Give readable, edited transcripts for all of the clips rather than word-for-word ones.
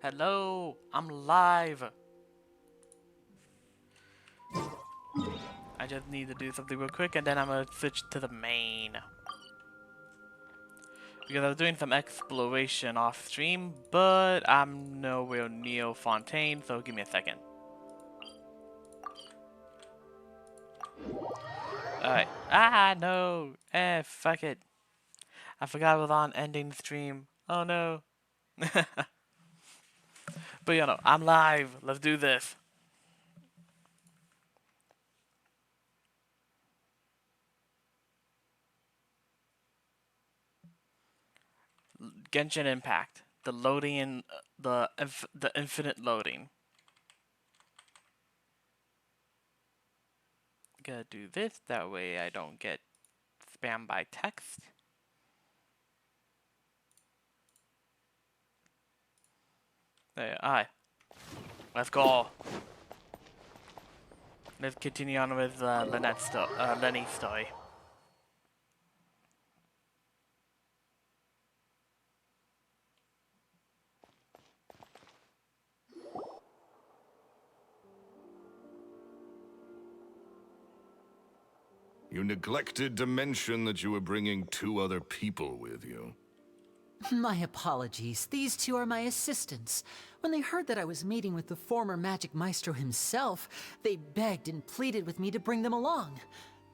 Hello, I'm live. I just need to do something real quick and then I'm gonna switch to the main. Because I was doing some exploration off stream, but I'm nowhere near Fontaine, so give me a second. Alright. Ah, no. Fuck it. I forgot I was on ending stream. Oh no. But you know, I'm live. Let's do this. Genshin Impact. The loading in the infinite loading. Gotta do this, that way I don't get spammed by text. There, alright. Let's go. Let's continue on with Lenny's story. You neglected to mention that you were bringing 2 other people with you. My apologies. These 2 are my assistants. When they heard that I was meeting with the former Magic Maestro himself, they begged and pleaded with me to bring them along.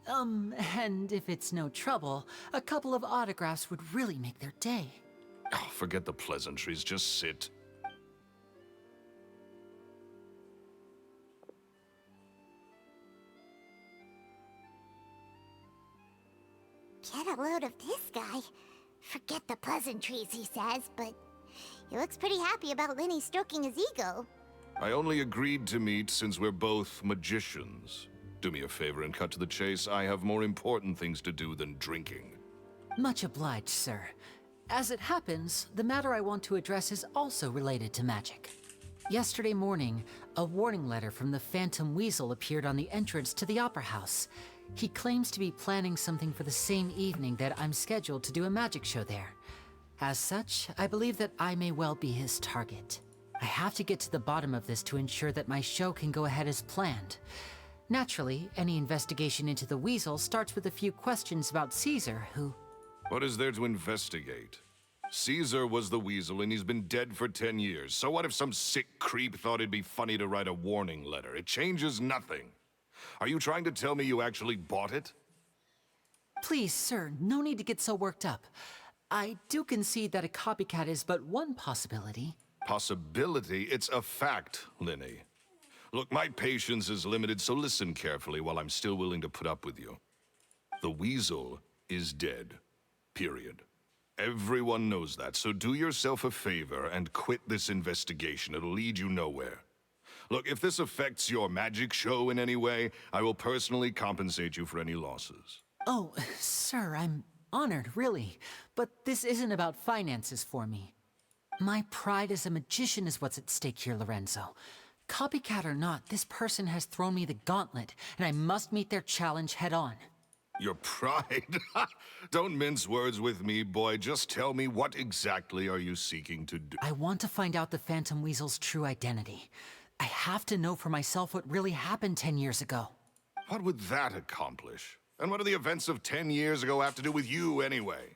And if it's no trouble, a couple of autographs would really make their day. Oh, forget the pleasantries, just sit. Get a load of this guy. Forget the pleasantries, he says, but he looks pretty happy about Lenny stroking his ego. I only agreed to meet since we're both magicians. Do me a favor and cut to the chase. I have more important things to do than drinking. Much obliged, sir. As it happens, the matter I want to address is also related to magic. Yesterday morning, a warning letter from the Phantom Weasel appeared on the entrance to the Opera House. He claims to be planning something for the same evening that I'm scheduled to do a magic show there. As such, I believe that I may well be his target. I have to get to the bottom of this to ensure that my show can go ahead as planned. Naturally, any investigation into the Weasel starts with a few questions about Caesar, who... What is there to investigate? Caesar was the Weasel and he's been dead for 10 years. So what if some sick creep thought it'd be funny to write a warning letter? It changes nothing. Are you trying to tell me you actually bought it? Please, sir, no need to get so worked up. I do concede that a copycat is but one possibility. Possibility? It's a fact, Lenny. Look, my patience is limited, so listen carefully while I'm still willing to put up with you. The Weasel is dead. Period. Everyone knows that, so do yourself a favor and quit this investigation. It'll lead you nowhere. Look, if this affects your magic show in any way, I will personally compensate you for any losses. Oh, sir, I'm honored, really. But this isn't about finances for me. My pride as a magician is what's at stake here, Lorenzo. Copycat or not, this person has thrown me the gauntlet, and I must meet their challenge head on. Your pride? Don't mince words with me, boy. Just tell me, what exactly are you seeking to do? I want to find out the Phantom Weasel's true identity. I have to know for myself what really happened 10 years ago. What would that accomplish? And what do the events of 10 years ago have to do with you, anyway?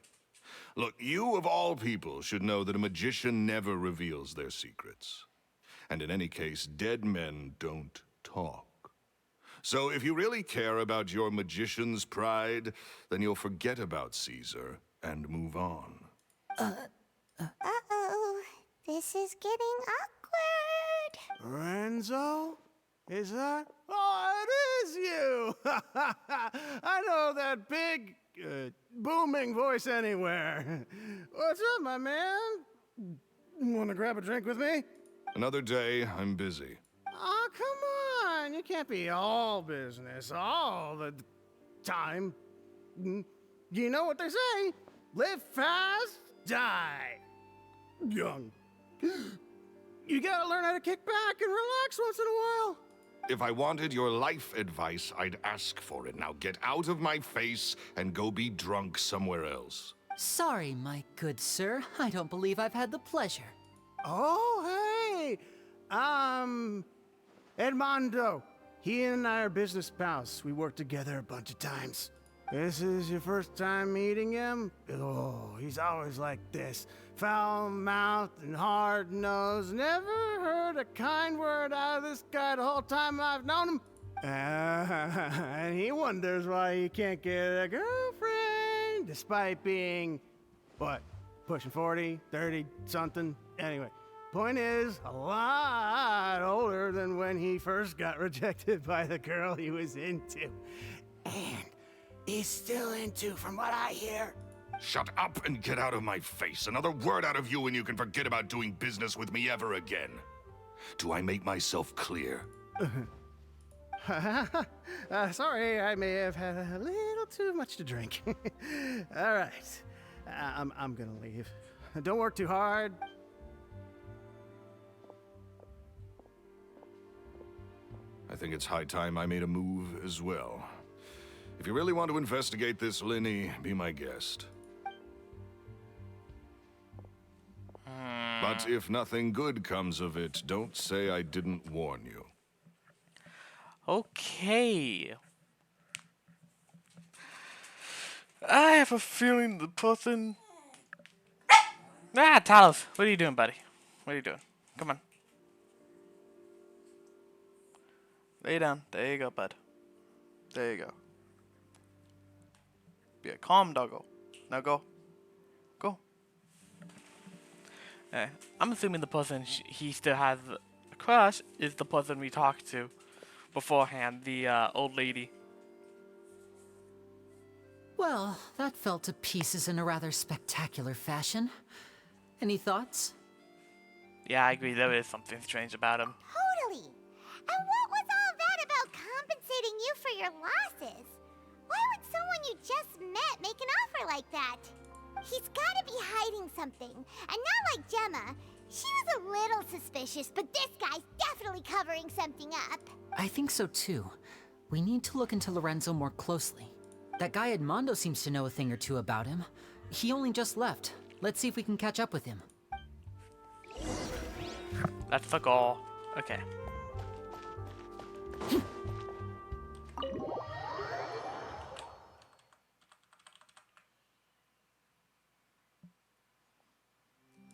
Look, you of all people should know that a magician never reveals their secrets. And in any case, dead men don't talk. So if you really care about your magician's pride, then you'll forget about Caesar and move on. Uh-oh. This is getting awkward. Lorenzo? Is that? Oh, it is you! I know that big, booming voice anywhere. What's up, my man? Want to grab a drink with me? Another day, I'm busy. Oh, come on. You can't be all business all the time. You know what they say? Live fast, die young. You gotta learn how to kick back and relax once in a while. If I wanted your life advice, I'd ask for it. Now get out of my face and go be drunk somewhere else. Sorry, my good sir. I don't believe I've had the pleasure. Oh, Hey, Edmondo. He and I are business pals. We worked together a bunch of times. This is your first time meeting him? Oh, he's always like this. Foul-mouthed and hard-nosed. Never heard a kind word out of this guy the whole time I've known him. And he wonders why he can't get a girlfriend, despite being, what, pushing 40, 30, something? Anyway, point is, a lot older than when he first got rejected by the girl he was into. And he's still into, from what I hear. Shut up and get out of my face. Another word out of you and you can forget about doing business with me ever again. Do I make myself clear? Sorry, I may have had a little too much to drink. All right, I'm gonna leave. Don't work too hard. I think it's high time I made a move as well. If you really want to investigate this, Linny, be my guest. But if nothing good comes of it, don't say I didn't warn you. Okay. I have a feeling the person... Talos, what are you doing, buddy? What are you doing? Come on. Lay down. There you go, bud. There you go. Be a calm doggo. Now go. Go. I'm assuming the person he still has a crush is the person we talked to beforehand, the old lady. Well, that fell to pieces in a rather spectacular fashion. Any thoughts? Yeah, I agree. There is something strange about him. Totally. And what was all that about compensating you for your losses? Why would someone you just met make an offer like that? He's gotta be hiding something. And not like Gemma. She was a little suspicious, but this guy's definitely covering something up. I think so too. We need to look into Lorenzo more closely. That guy Edmondo seems to know a thing or two about him. He only just left. Let's see if we can catch up with him. That's the goal. Okay.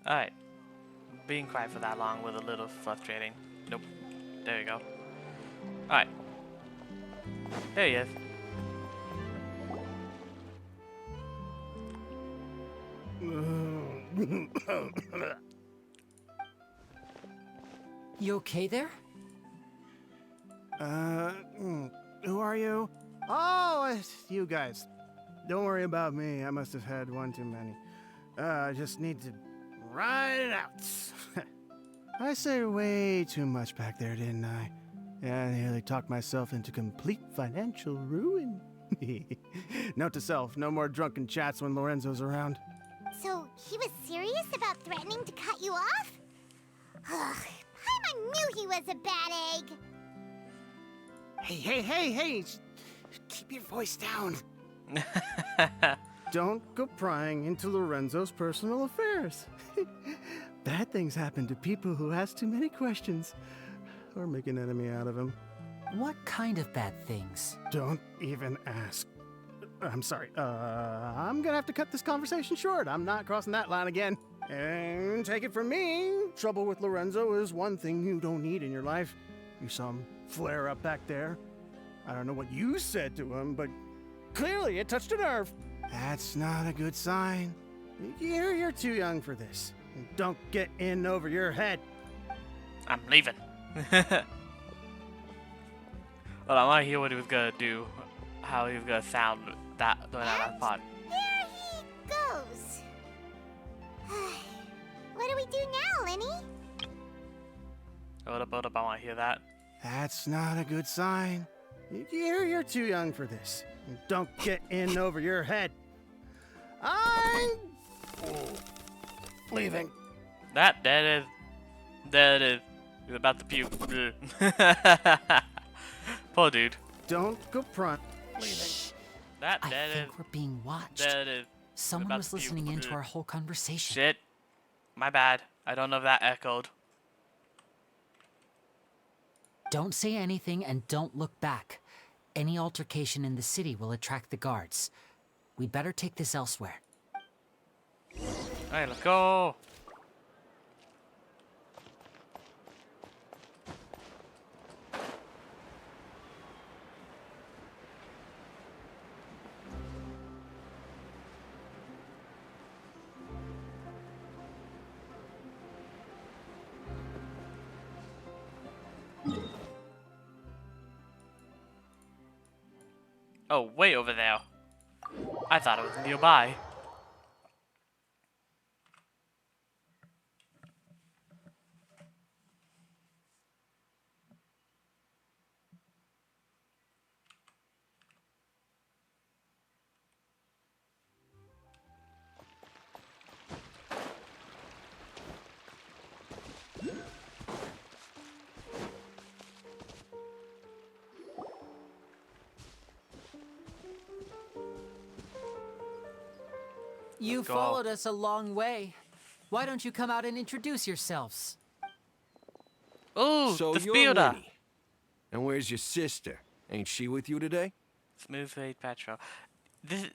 Alright. Being quiet for that long was a little frustrating. Nope. There you go. Alright. There he is. You okay there? Who are you? Oh, it's you guys. Don't worry about me. I must have had one too many. I just need to ride it out. I said way too much back there, didn't I? Yeah, I nearly talked myself into complete financial ruin. Note to self, no more drunken chats when Lorenzo's around. So, he was serious about threatening to cut you off? Ugh, Paimon knew he was a bad egg. Hey! Keep your voice down. Don't go prying into Lorenzo's personal affairs. Bad things happen to people who ask too many questions or make an enemy out of him. What kind of bad things? Don't even ask. I'm sorry. I'm gonna have to cut this conversation short. I'm not crossing that line again. And take it from me, trouble with Lorenzo is one thing you don't need in your life. You saw him flare up back there. I don't know what you said to him, but clearly it touched a nerve. That's not a good sign. You're too young for this. Don't get in over your head. I'm leaving. Well, I want to hear what he was gonna do, how he was gonna sound that during that part. There he goes. What do we do now, Lenny? Hold up, I want to hear that. That's not a good sign. You're too young for this. Don't get in over your head. I'm leaving. That is. He's about to puke. Poor dude. Don't go prime. Leaving. That I is. think we're being watched. That is. Someone about was to puke. listening into our whole conversation. Shit. My bad. I don't know if that echoed. Don't say anything and don't look back. Any altercation in the city will attract the guards. We'd better take this elsewhere. Alright, let's go. Oh, way over there. I thought it was nearby. You Go. followed us a long way. Why don't you come out and introduce yourselves? Ooh, So the you're speeder. Lenny. And where's your sister? Ain't she with you today? Smooth fade Petro.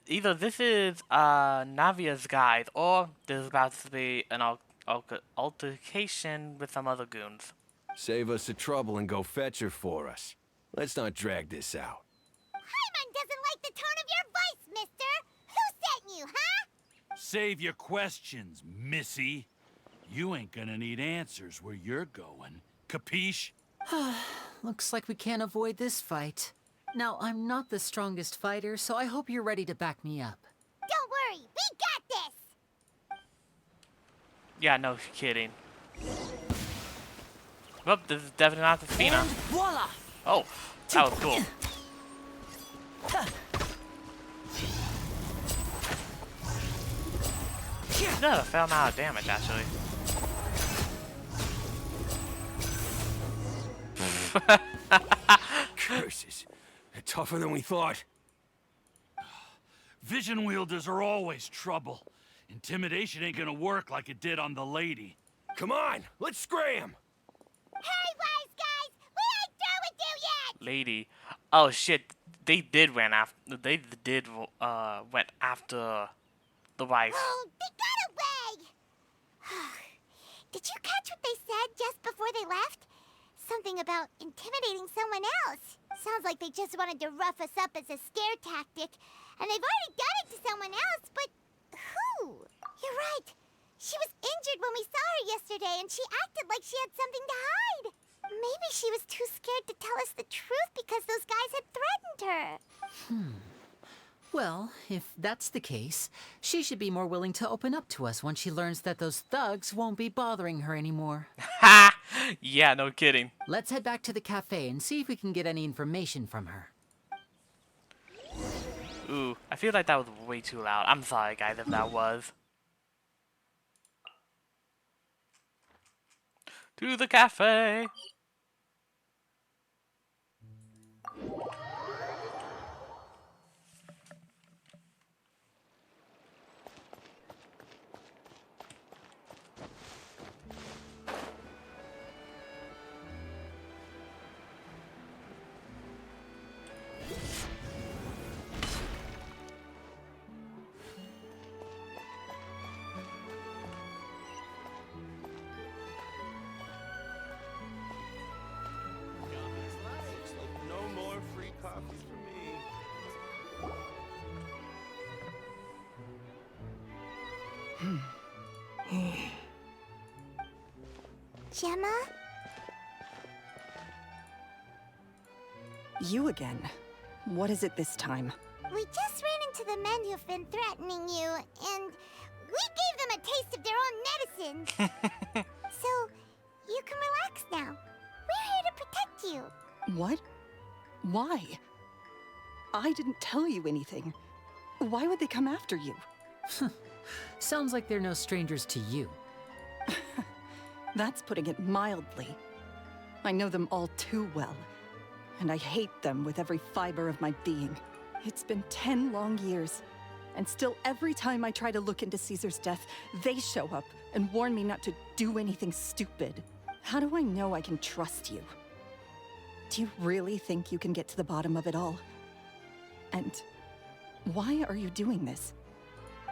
Either this is Navia's guide, or there's about to be an altercation with some other goons. Save us the trouble and go fetch her for us. Let's not drag this out. Paimon doesn't like the tone of your voice, mister! Who sent you, huh? Save your questions, missy. You ain't gonna need answers where you're going. Capiche? Looks like we can't avoid this fight. Now, I'm not the strongest fighter, so I hope you're ready to back me up. Don't worry, we got this! Yeah, no kidding. Well, this is definitely not the Fina. And voila! Oh, that was cool. She did a fair amount of damage, actually. Curses. They're tougher than we thought. Vision wielders are always trouble. Intimidation ain't gonna work like it did on the lady. Come on, let's scram! Hey, wise guys! We ain't through with you yet! Lady. Oh shit, they did went after went after the wife. Oh, they got away! Did you catch what they said just before they left? Something about intimidating someone else. Sounds like they just wanted to rough us up as a scare tactic. And they've already done it to someone else, but who? You're right. She was injured when we saw her yesterday, and she acted like she had something to hide. Maybe she was too scared to tell us the truth because those guys had threatened her. Well, if that's the case, she should be more willing to open up to us once she learns that those thugs won't be bothering her anymore. Ha! Yeah, no kidding. Let's head back to the cafe and see if we can get any information from her. Ooh, I feel like that was way too loud. I'm sorry, guys, if that was. To the cafe. No more free coffee for me. Gemma? You again. What is it this time? We just ran into the men who've been threatening you, and we gave them a taste of their own medicine. So, you can relax now. We're here to protect you. What? Why? I didn't tell you anything. Why would they come after you? Sounds like they're no strangers to you. That's putting it mildly. I know them all too well, and I hate them with every fiber of my being. It's been 10 long years, and still every time I try to look into Caesar's death, they show up and warn me not to do anything stupid. How do I know I can trust you? Do you really think you can get to the bottom of it all? And why are you doing this?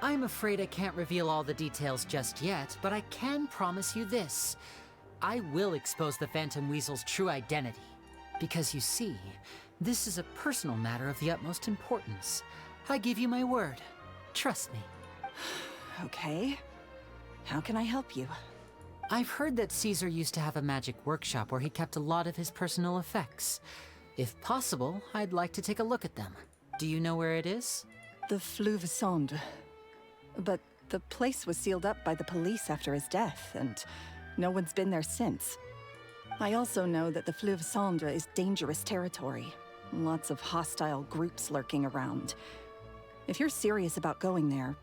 I'm afraid I can't reveal all the details just yet, but I can promise you this. I will expose the Phantom Weasel's true identity. Because you see, this is a personal matter of the utmost importance. I give you my word. Trust me. Okay. How can I help you? I've heard that Caesar used to have a magic workshop where he kept a lot of his personal effects. If possible, I'd like to take a look at them. Do you know where it is? The Fleuve Sonde. But the place was sealed up by the police after his death, and no one's been there since. I also know that the Fleuve Sonde is dangerous territory. Lots of hostile groups lurking around. If you're serious about going there,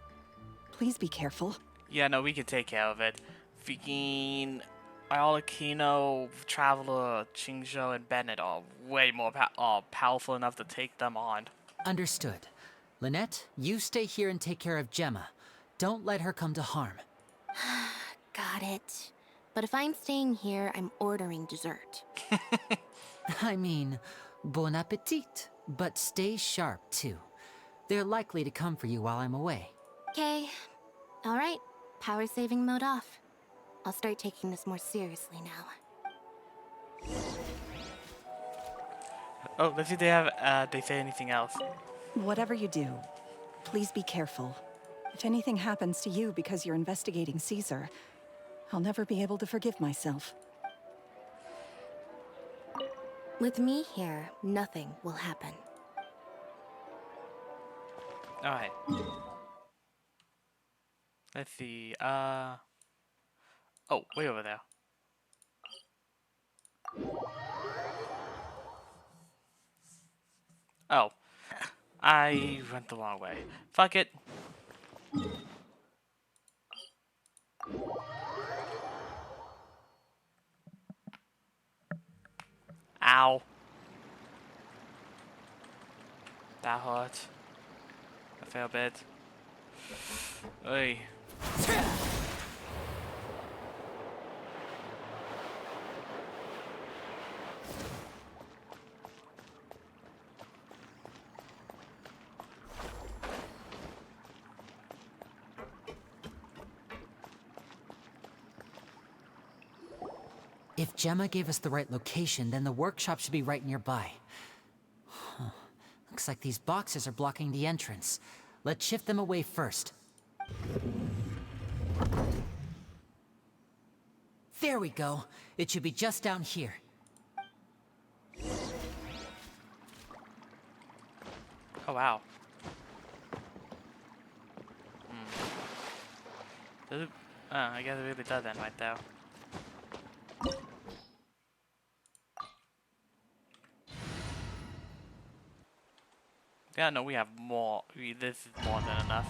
please be careful. Yeah, no, we can take care of it. Freaking Iolakino, Traveler, Qingzhou, and Bennett are way more powerful enough to take them on. Understood. Lynette, you stay here and take care of Gemma. Don't let her come to harm. Got it. But if I'm staying here, I'm ordering dessert. I mean, bon appetit. But stay sharp, too. They're likely to come for you while I'm away. Okay. Alright. Power saving mode off. I'll start taking this more seriously now. Oh, let's see if they have, they say anything else. Whatever you do, please be careful. If anything happens to you because you're investigating Caesar, I'll never be able to forgive myself. With me here, nothing will happen. Alright. Let's see, oh, way over there. Oh. I went the wrong way. Fuck it. Ow. That hurt. A fair bit. Oi. If Gemma gave us the right location, then the workshop should be right nearby. Huh. Looks like these boxes are blocking the entrance. Let's shift them away first. There we go. It should be just down here. Oh, wow. Does it? I guess it really does end right there. Yeah, no, we have more. This is more than enough.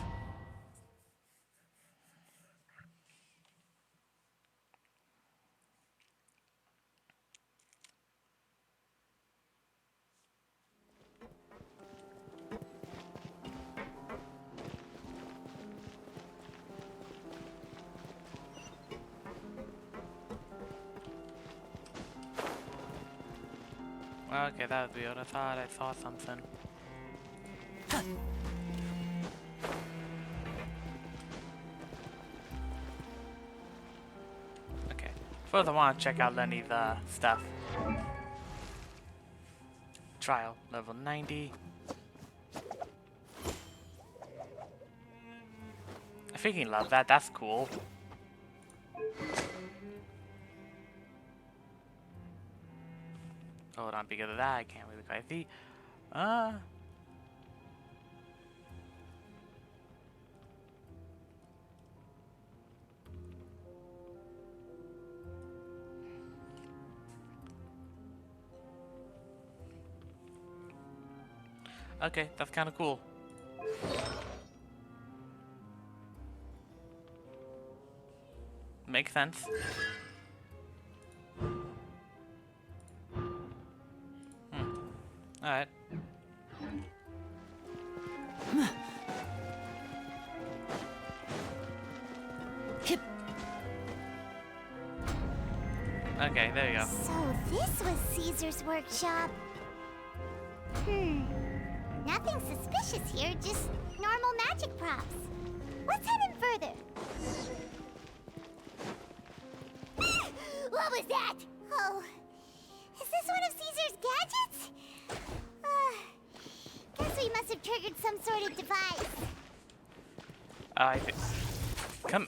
Well, okay, that was weird. I thought I saw something. Okay. First, I want to check out Lenny's stuff. Trial level 90. I freaking love that. That's cool. Hold on, because of that, I can't really quite see. Okay, that's kind of cool. Makes sense. Alright. Hip. Okay, there you go. So this was Caesar's workshop. Nothing suspicious here, just normal magic props. Let's head in further. What was that? Oh, is this one of Caesar's gadgets? Guess we must have triggered some sort of device. Come,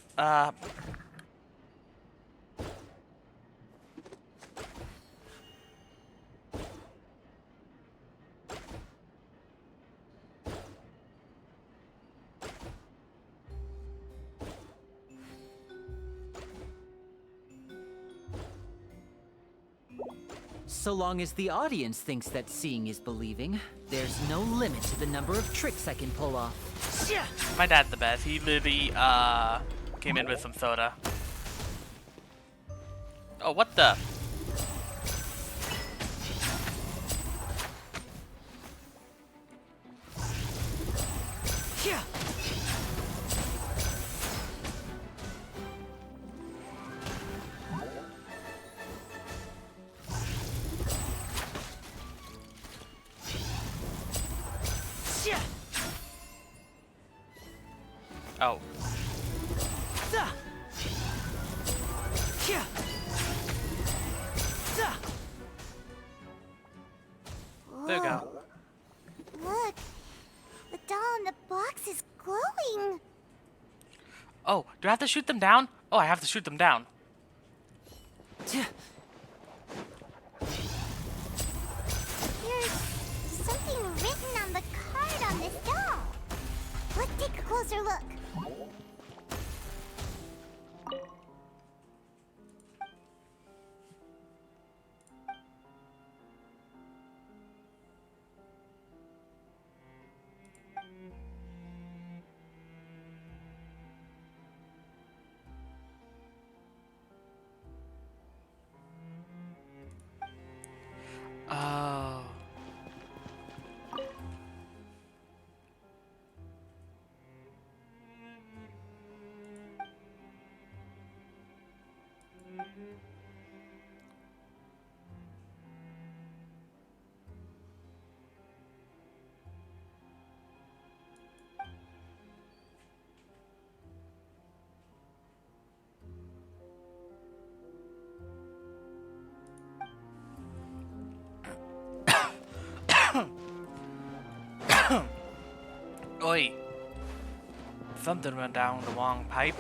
So long as the audience thinks that seeing is believing, there's no limit to the number of tricks I can pull off. my dad's the best. He literally, came in with some soda. Oh, what the? Yeah. Oh. There you go. Look, the doll in the box is glowing. Oh, do I have to shoot them down? Oh, I have to shoot them down. There's something written on the card on this doll. Let's take a closer look. Oh. Oi. Something went down the wrong pipe.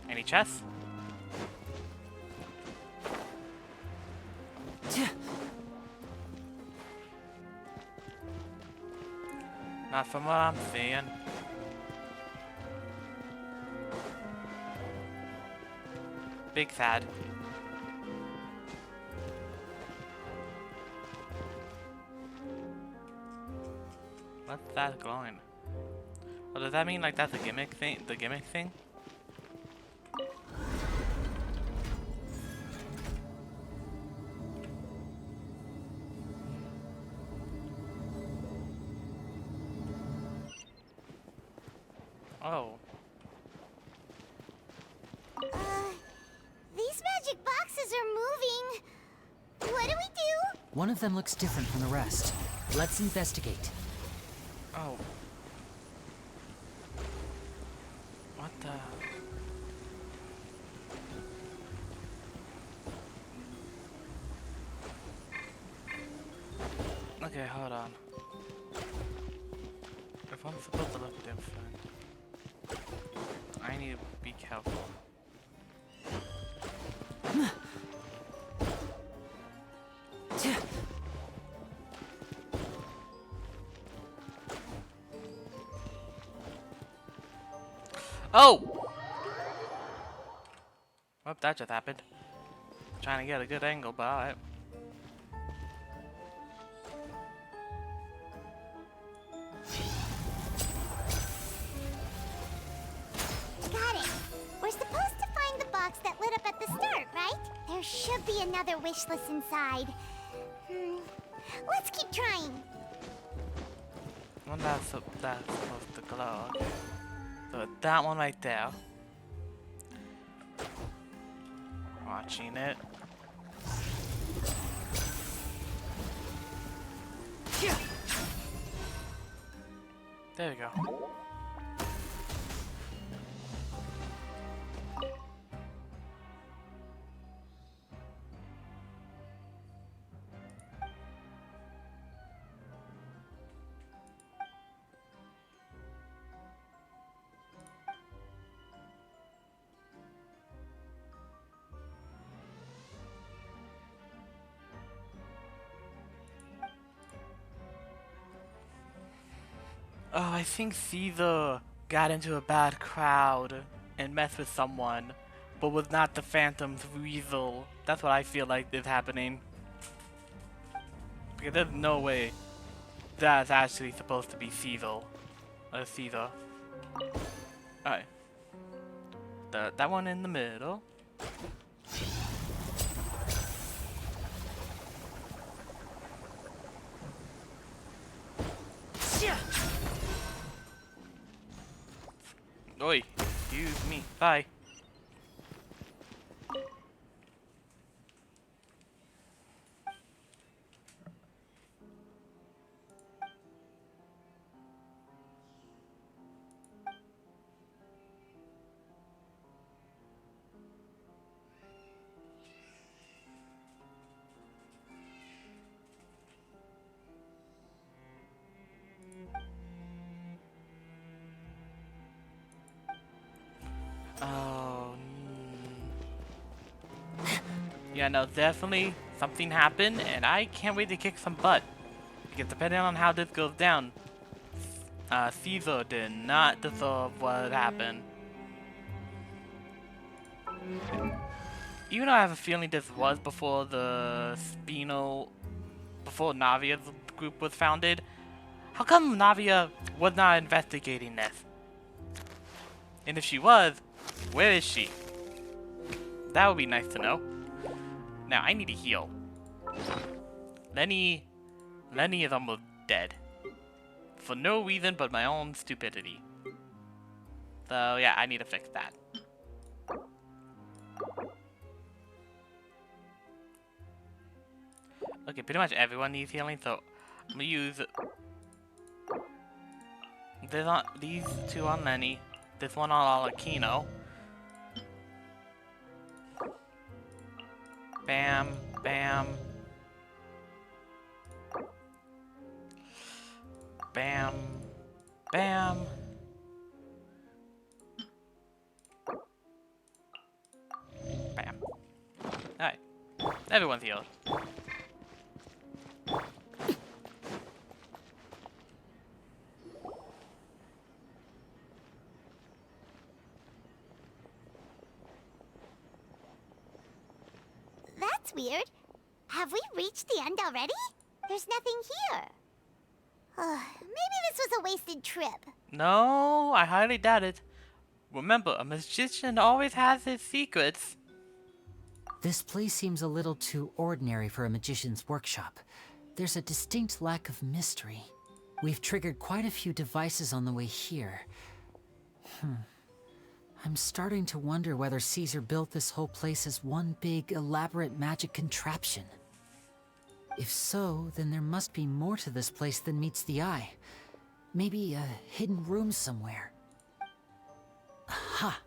Any chests? Not from what I'm seeing. Big sad. What's that glowing? Oh, does that mean like that's a gimmick thing? The gimmick thing? Oh. These magic boxes are moving. What do we do? One of them looks different from the rest. Let's investigate. Oh. What the? Okay, hold on. If I'm supposed to look different, I need to be careful. Oh! Well, that just happened. Trying to get a good angle, but alright. Got it. We're supposed to find the box that lit up at the start, right? There should be another wish list inside. Let's keep trying. Well, that's supposed to glow. Okay. So that one right there. Watching it. There we go. Oh, I think Caesar got into a bad crowd and messed with someone, but was not the Phantom's weasel. That's what I feel like is happening. Because there's no way that's actually supposed to be Caesar. Caesar. Alright. That one in the middle. Oi, excuse me. Bye. Oh. Yeah, no, definitely something happened, and I can't wait to kick some butt. Because depending on how this goes down, Caesar did not deserve what happened. Even though I have a feeling this was before the before Navia's group was founded, how come Navia was not investigating this? And if she was, where is she? That would be nice to know. Now, I need to heal. Lenny is almost dead. For no reason but my own stupidity. So, yeah, I need to fix that. Okay, pretty much everyone needs healing, so I'm gonna use these two on Lenny, this one on Alakino. Bam, bam. Bam, bam. Bam. Alright, everyone's healed. That's weird. Have we reached the end already? There's nothing here. Maybe this was a wasted trip. No, I highly doubt it. Remember, a magician always has his secrets. This place seems a little too ordinary for a magician's workshop. There's a distinct lack of mystery. We've triggered quite a few devices on the way here. I'm starting to wonder whether Caesar built this whole place as one big, elaborate magic contraption. If so, then there must be more to this place than meets the eye. Maybe a hidden room somewhere. Aha!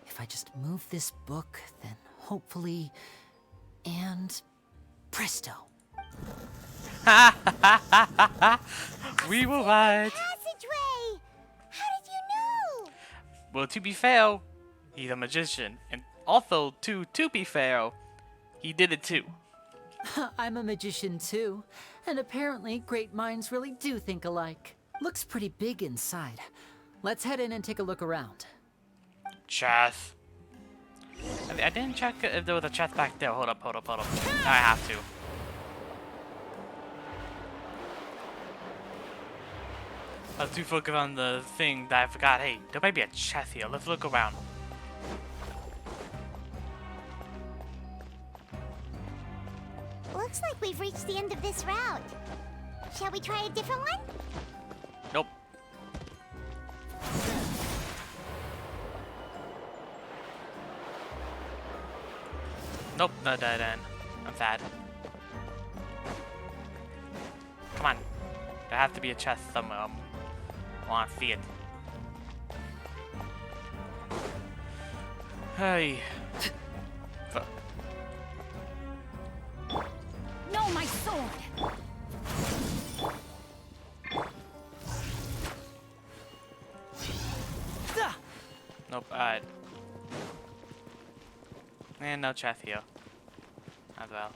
If I just move this book, then hopefully... and... presto! We were right. Passageway! How did you know? Well, to be fair, he's a magician. And also, to be fair, he did it too. I'm a magician too, and apparently great minds really do think alike. Looks pretty big inside. Let's head in and take a look around. Chest. I didn't check if there was a chest back there. Hold up. Now I have to. I was too focused on the thing that I forgot. Hey, there might be a chest here. Let's look around. Looks like we've reached the end of this route. Shall we try a different one? Nope. Nope, no dead end. I'm sad. Come on. There has to be a chest somewhere. I want to see it. Hey. No, my sword! Nope, alright. And no chest here. As well.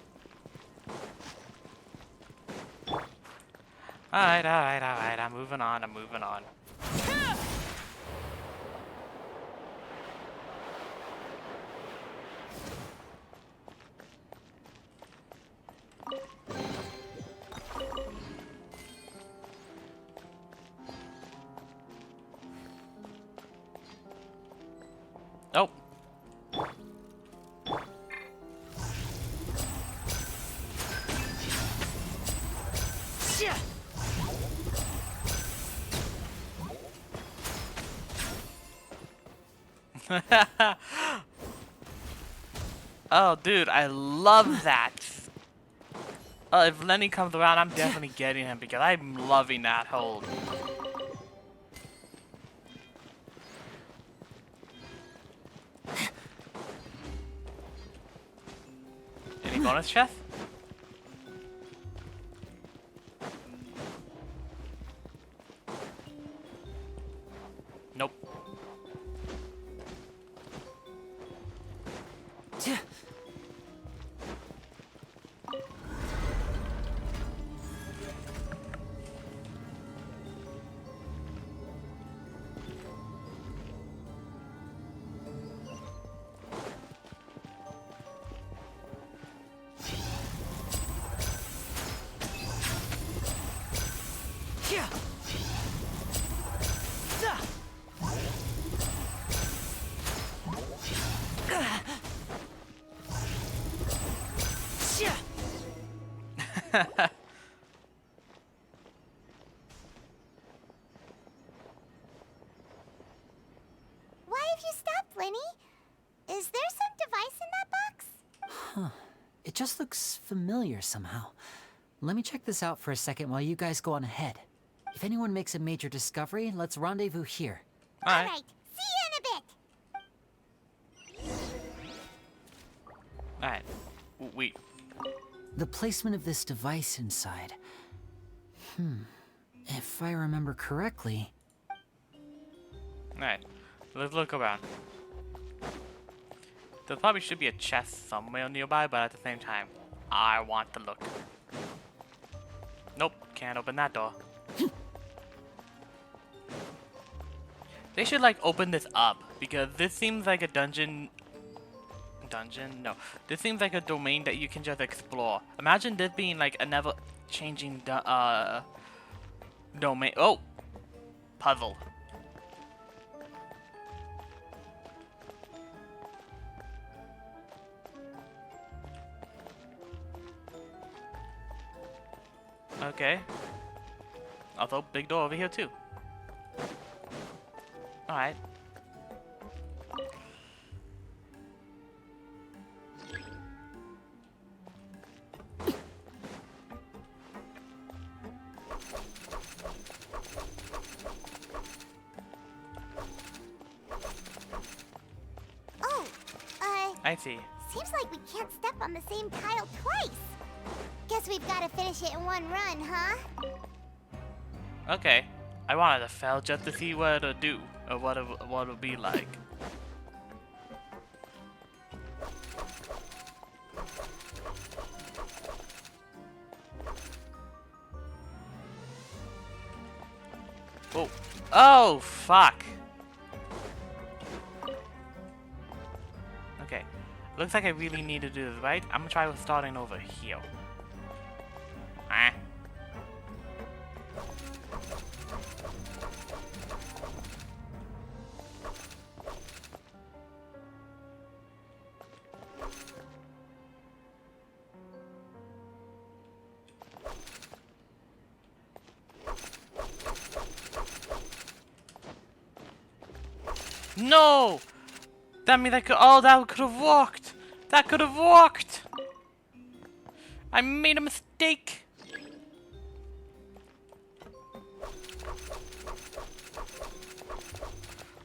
Alright, alright, alright. I'm moving on, I'm moving on. Nope. Oh, dude, I love that. If Lenny comes around, I'm definitely getting him because I'm loving that hold. Any bonus chest? Nope. Why have you stopped, Lenny? Is there some device in that box? Huh. It just looks familiar somehow. Let me check this out for a second while you guys go on ahead. If anyone makes a major discovery, let's rendezvous here. Alright. Alright, see you in a bit! Alright. Wait. The placement of this device inside. If I remember correctly... Alright. Let's look around. There probably should be a chest somewhere nearby, but at the same time, I want to look. Nope, can't open that door. They should like open this up because this seems like a dungeon. No, this seems like a domain that you can just explore. Imagine this being like a never changing domain. Oh, puzzle. Okay. Also, big door over here too. Alright. Oh, I see. seems like we can't step on the same tile twice. Guess we've got to finish it in one run, huh? Okay. I wanted to fail just to see what it'll do, or what it'll be like. Oh. Oh, fuck. Okay. Looks like I really need to do this, right? I'm gonna try with starting over here. Ah. No! That means I could. Oh, that could have worked. That could have worked! I made a mistake!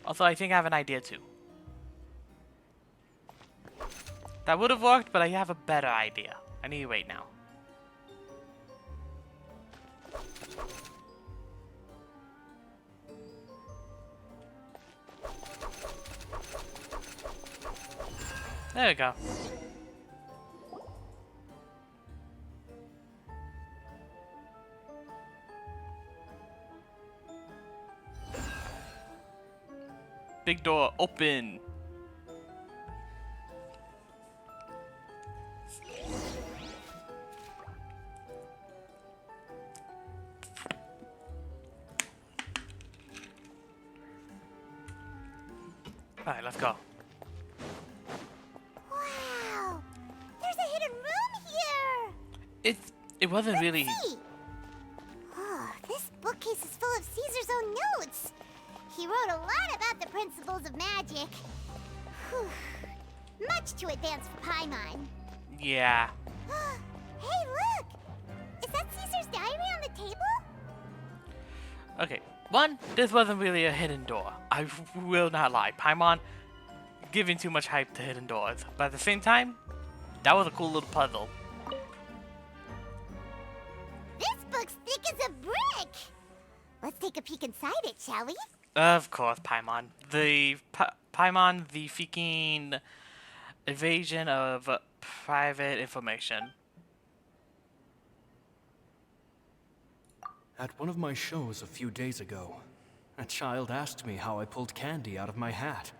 Also, I think I have an idea too. That would have worked, but I have a better idea. I need to wait now. There we go. Big door, open. Alright, let's go. Wow! There's a hidden room here! It wasn't really... See. Oh, this bookcase is full of Caesar's own notes. He wrote a lot about the principles of magic. Whew. Much too advanced for Paimon. Yeah. Hey, look! Is that Caesar's diary on the table? Okay, one, this wasn't really a hidden door. I will not lie. Paimon giving too much hype to hidden doors. But at the same time, that was a cool little puzzle. This book's thick as a brick! Let's take a peek inside it, shall we? Of course, Paimon. Paimon, the freaking evasion of private information. At one of my shows a few days ago, a child asked me how I pulled candy out of my hat.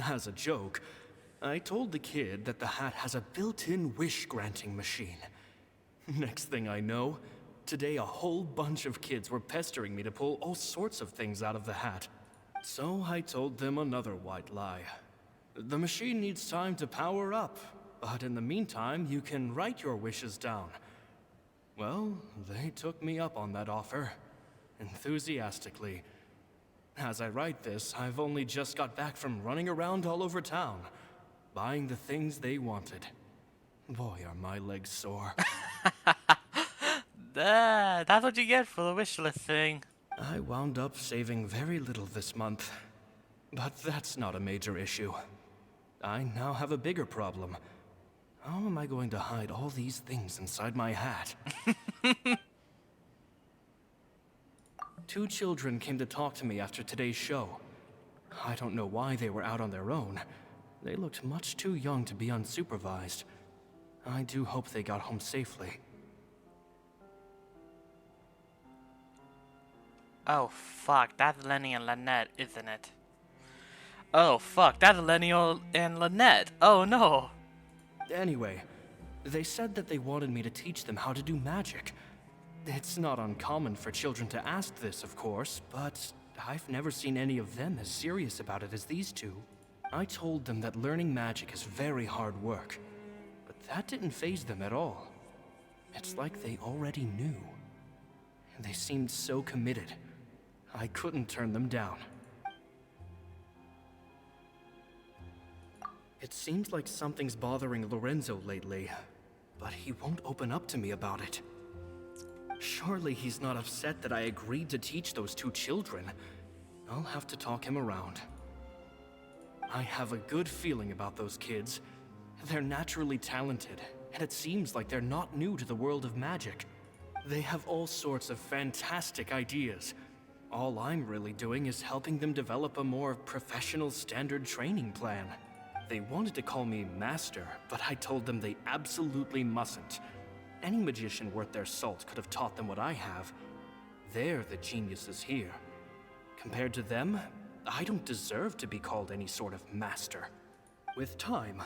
As a joke, I told the kid that the hat has a built-in wish-granting machine. Next thing I know, today a whole bunch of kids were pestering me to pull all sorts of things out of the hat. So I told them another white lie. The machine needs time to power up, but in the meantime, you can write your wishes down. Well, they took me up on that offer, enthusiastically. As I write this, I've only just got back from running around all over town, buying the things they wanted. Boy, are my legs sore. That's what you get for the wish list thing. I wound up saving very little this month, but that's not a major issue. I now have a bigger problem. How am I going to hide all these things inside my hat? 2 children came to talk to me after today's show. I don't know why they were out on their own. They looked much too young to be unsupervised. I do hope they got home safely. Oh fuck, that's Lenny and Lynette, isn't it? Oh fuck, that's Lenny and Lynette. Oh no. Anyway, they said that they wanted me to teach them how to do magic. It's not uncommon for children to ask this, of course, but I've never seen any of them as serious about it as these 2. I told them that learning magic is very hard work, but that didn't faze them at all. It's like they already knew. They seemed so committed. I couldn't turn them down. It seems like something's bothering Lorenzo lately, but he won't open up to me about it. Surely he's not upset that I agreed to teach those 2 children. I'll have to talk him around. I have a good feeling about those kids. They're naturally talented, and it seems like they're not new to the world of magic. They have all sorts of fantastic ideas. All I'm really doing is helping them develop a more professional standard training plan. They wanted to call me Master, but I told them they absolutely mustn't. Any magician worth their salt could have taught them what I have. They're the geniuses here. Compared to them, I don't deserve to be called any sort of master. With time,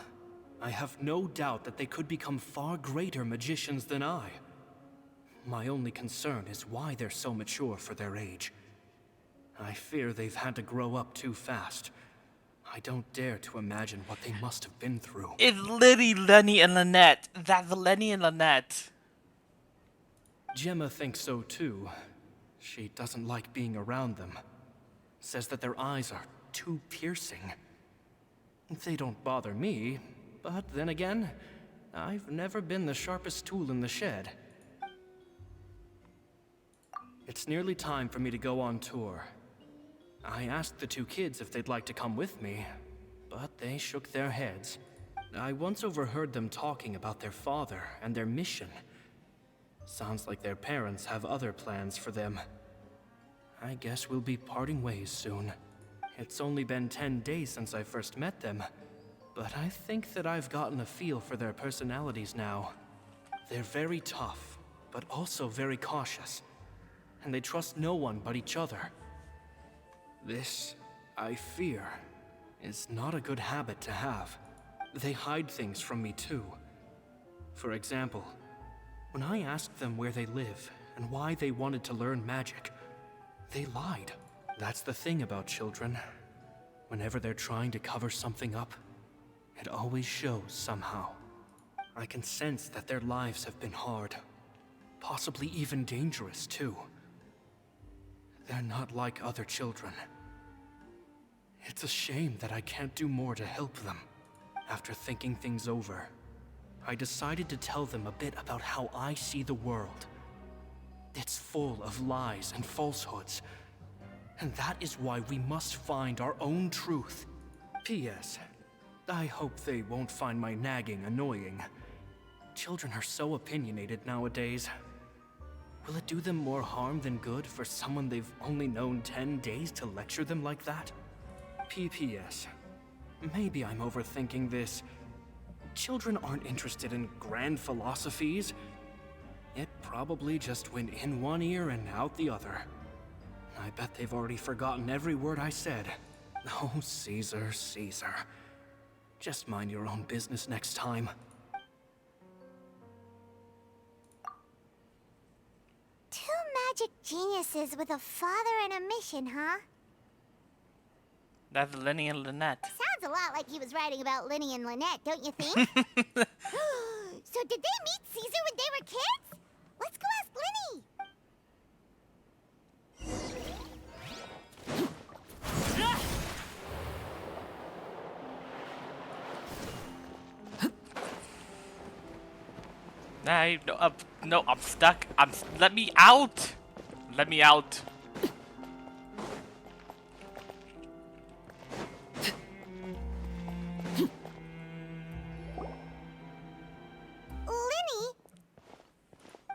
I have no doubt that they could become far greater magicians than I. My only concern is why they're so mature for their age. I fear they've had to grow up too fast. I don't dare to imagine what they must have been through. It's literally Lenny and Lynette. That's Lenny and Lynette. Gemma thinks so too. She doesn't like being around them. Says that their eyes are too piercing. They don't bother me, But then again, I've never been the sharpest tool in the shed. It's nearly time for me to go on tour. I asked the two kids if they'd like to come with me, but they shook their heads. I once overheard them talking about their father and their mission. Sounds like their parents have other plans for them. I guess we'll be parting ways soon. It's only been 10 days since I first met them, but I think that I've gotten a feel for their personalities now. They're very tough, but also very cautious, and they trust no one but each other. This, I fear, is not a good habit to have. They hide things from me too. For example, when I asked them where they live and why they wanted to learn magic, they lied. That's the thing about children. Whenever they're trying to cover something up, it always shows somehow. I can sense that their lives have been hard, possibly even dangerous too. They're not like other children. It's a shame that I can't do more to help them. After thinking things over, I decided to tell them a bit about how I see the world. It's full of lies and falsehoods, and that is why we must find our own truth. P.S. I hope they won't find my nagging annoying. Children are so opinionated nowadays. Will it do them more harm than good for someone they've only known 10 days to lecture them like that? P.P.S. Maybe I'm overthinking this. Children aren't interested in grand philosophies. It probably just went in one ear and out the other. I bet they've already forgotten every word I said. Oh, Caesar, Caesar. Just mind your own business next time. Two magic geniuses with a father and a mission, huh? That's Lenny and Lynette. Sounds a lot like he was writing about Lenny and Lynette, don't you think? So did they meet Caesar when they were kids? Let's go ask Lenny. No, I'm stuck. Let me out. Let me out. Lenny?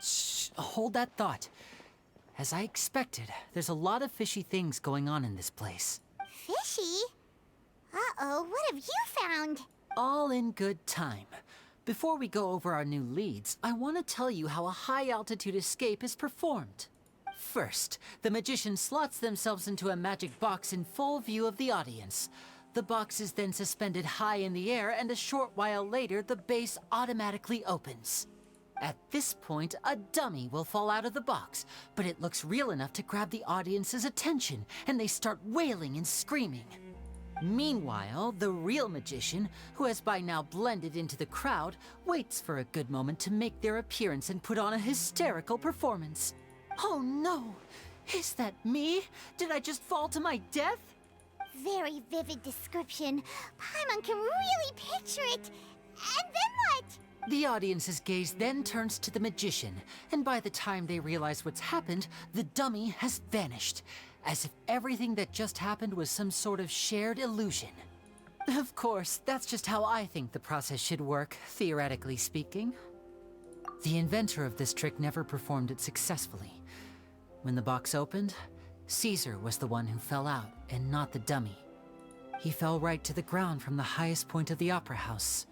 Shh, hold that thought. As I expected, there's a lot of fishy things going on in this place. Fishy? Uh-oh, what have you found? All in good time. Before we go over our new leads, I want to tell you how a high-altitude escape is performed. First, the magician slots themselves into a magic box in full view of the audience. The box is then suspended high in the air, and a short while later, the base automatically opens. At this point, a dummy will fall out of the box, but it looks real enough to grab the audience's attention, and they start wailing and screaming. Meanwhile, the real magician, who has by now blended into the crowd, waits for a good moment to make their appearance and put on a hysterical performance. Oh no! Is that me? Did I just fall to my death? Very vivid description. Paimon can really picture it. And then what? The audience's gaze then turns to the magician, and by the time they realize what's happened, the dummy has vanished, as if everything that just happened was some sort of shared illusion. Of course, that's just how I think the process should work, theoretically speaking. The inventor of this trick never performed it successfully. When the box opened, Caesar was the one who fell out, and not the dummy. He fell right to the ground from the highest point of the opera house.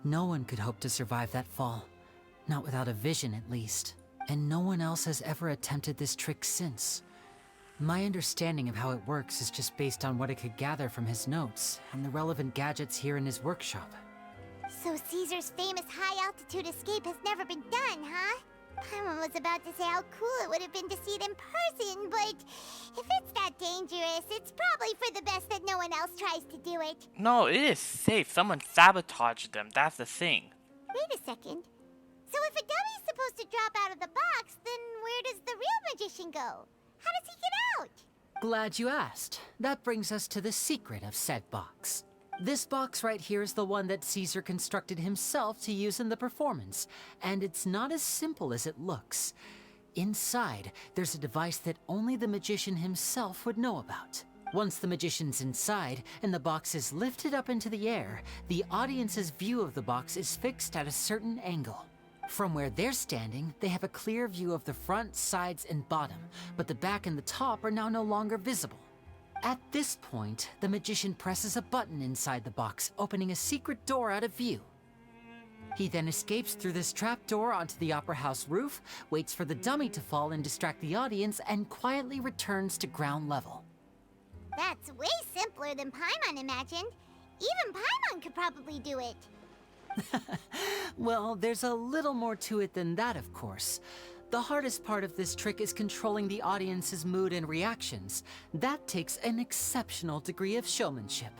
No one could hope to survive that fall. Not without a vision, at least. And no one else has ever attempted this trick since. My understanding of how it works is just based on what I could gather from his notes and the relevant gadgets here in his workshop. So Caesar's famous high-altitude escape has never been done, huh? Paimon was about to say how cool it would have been to see it in person, but if it's that dangerous, it's probably for the best that no one else tries to do it. No, it is safe. Someone sabotaged them. That's the thing. Wait a second. So if a dummy's supposed to drop out of the box, then where does the real magician go? How does he get out? Glad you asked. That brings us to the secret of said box. This box right here is the one that Caesar constructed himself to use in the performance, and it's not as simple as it looks. Inside, there's a device that only the magician himself would know about. Once the magician's inside and the box is lifted up into the air, the audience's view of the box is fixed at a certain angle. From where they're standing, they have a clear view of the front, sides, and bottom, but the back and the top are now no longer visible. At this point, the magician presses a button inside the box, opening a secret door out of view. He then escapes through this trapdoor onto the opera house roof, waits for the dummy to fall and distract the audience, and quietly returns to ground level. That's way simpler than Paimon imagined. Even Paimon could probably do it. Well, there's a little more to it than that, of course. The hardest part of this trick is controlling the audience's mood and reactions. That takes an exceptional degree of showmanship.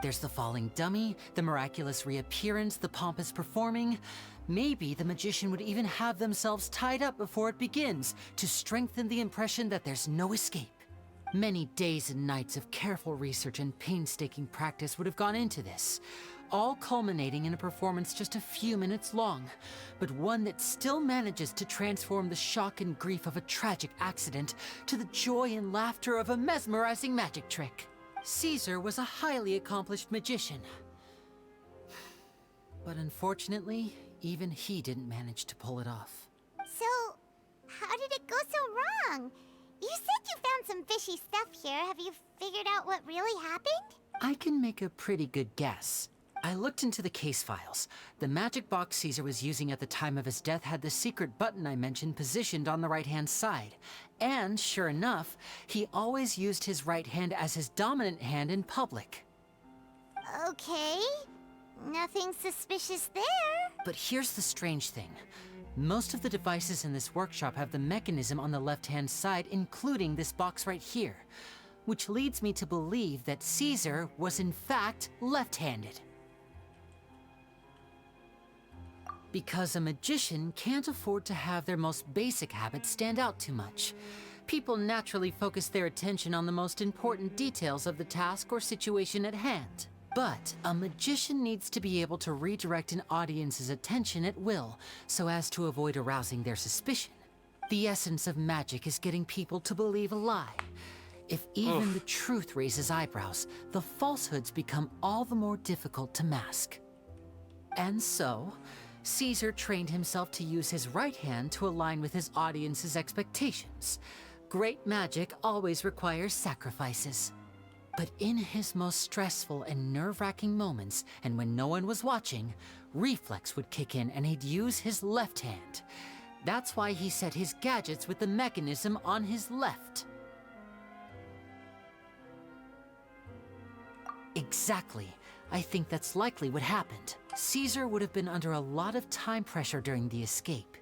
There's the falling dummy, the miraculous reappearance, the pompous performing. Maybe the magician would even have themselves tied up before it begins to strengthen the impression that there's no escape. Many days and nights of careful research and painstaking practice would have gone into this, all culminating in a performance just a few minutes long, but one that still manages to transform the shock and grief of a tragic accident to the joy and laughter of a mesmerizing magic trick. Caesar was a highly accomplished magician, but unfortunately, even he didn't manage to pull it off. So, how did it go so wrong? You said you found some fishy stuff here. Have you figured out what really happened? I can make a pretty good guess. I looked into the case files. The magic box Caesar was using at the time of his death had the secret button I mentioned positioned on the right-hand side. And sure enough, he always used his right hand as his dominant hand in public. Okay. Nothing suspicious there. But here's the strange thing. Most of the devices in this workshop have the mechanism on the left-hand side, including this box right here, which leads me to believe that Caesar was in fact left-handed. Because a magician can't afford to have their most basic habits stand out too much. People naturally focus their attention on the most important details of the task or situation at hand. But a magician needs to be able to redirect an audience's attention at will, so as to avoid arousing their suspicion. The essence of magic is getting people to believe a lie. If even the truth raises eyebrows, the falsehoods become all the more difficult to mask. And so, Caesar trained himself to use his right hand to align with his audience's expectations. Great magic always requires sacrifices. But in his most stressful and nerve-wracking moments, and when no one was watching, reflex would kick in and he'd use his left hand. That's why he set his gadgets with the mechanism on his left. Exactly. I think that's likely what happened. Caesar would have been under a lot of time pressure during the escape.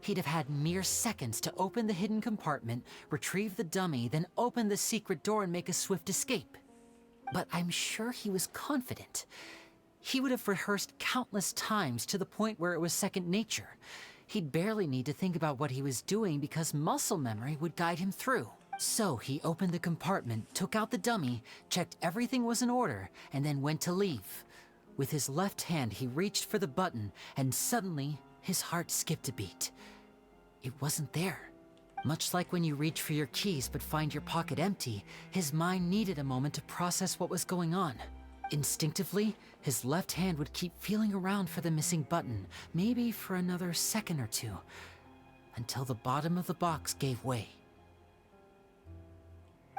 He'd have had mere seconds to open the hidden compartment, retrieve the dummy, then open the secret door and make a swift escape. But I'm sure he was confident. He would have rehearsed countless times to the point where it was second nature. He'd barely need to think about what he was doing because muscle memory would guide him through. So he opened the compartment, took out the dummy, checked everything was in order, and then went to leave. With his left hand, he reached for the button, and suddenly, his heart skipped a beat. It wasn't there. Much like when you reach for your keys but find your pocket empty, his mind needed a moment to process what was going on. Instinctively, his left hand would keep feeling around for the missing button, maybe for another second or two, until the bottom of the box gave way.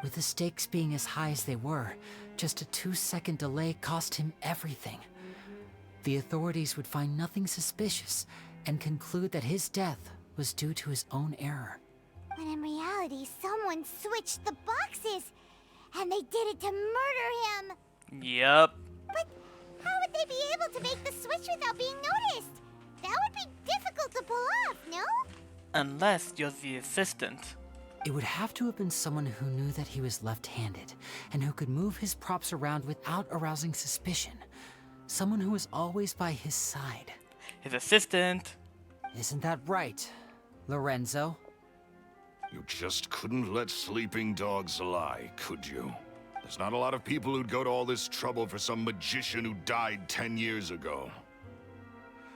With the stakes being as high as they were, just a 2-second delay cost him everything. The authorities would find nothing suspicious and conclude that his death was due to his own error. When in reality, someone switched the boxes, and they did it to murder him. Yep. But how would they be able to make the switch without being noticed? That would be difficult to pull off, no? Unless you're the assistant. It would have to have been someone who knew that he was left-handed, and who could move his props around without arousing suspicion. Someone who was always by his side. His assistant. Isn't that right, Lorenzo? You just couldn't let sleeping dogs lie, could you? There's not a lot of people who'd go to all this trouble for some magician who died 10 years ago.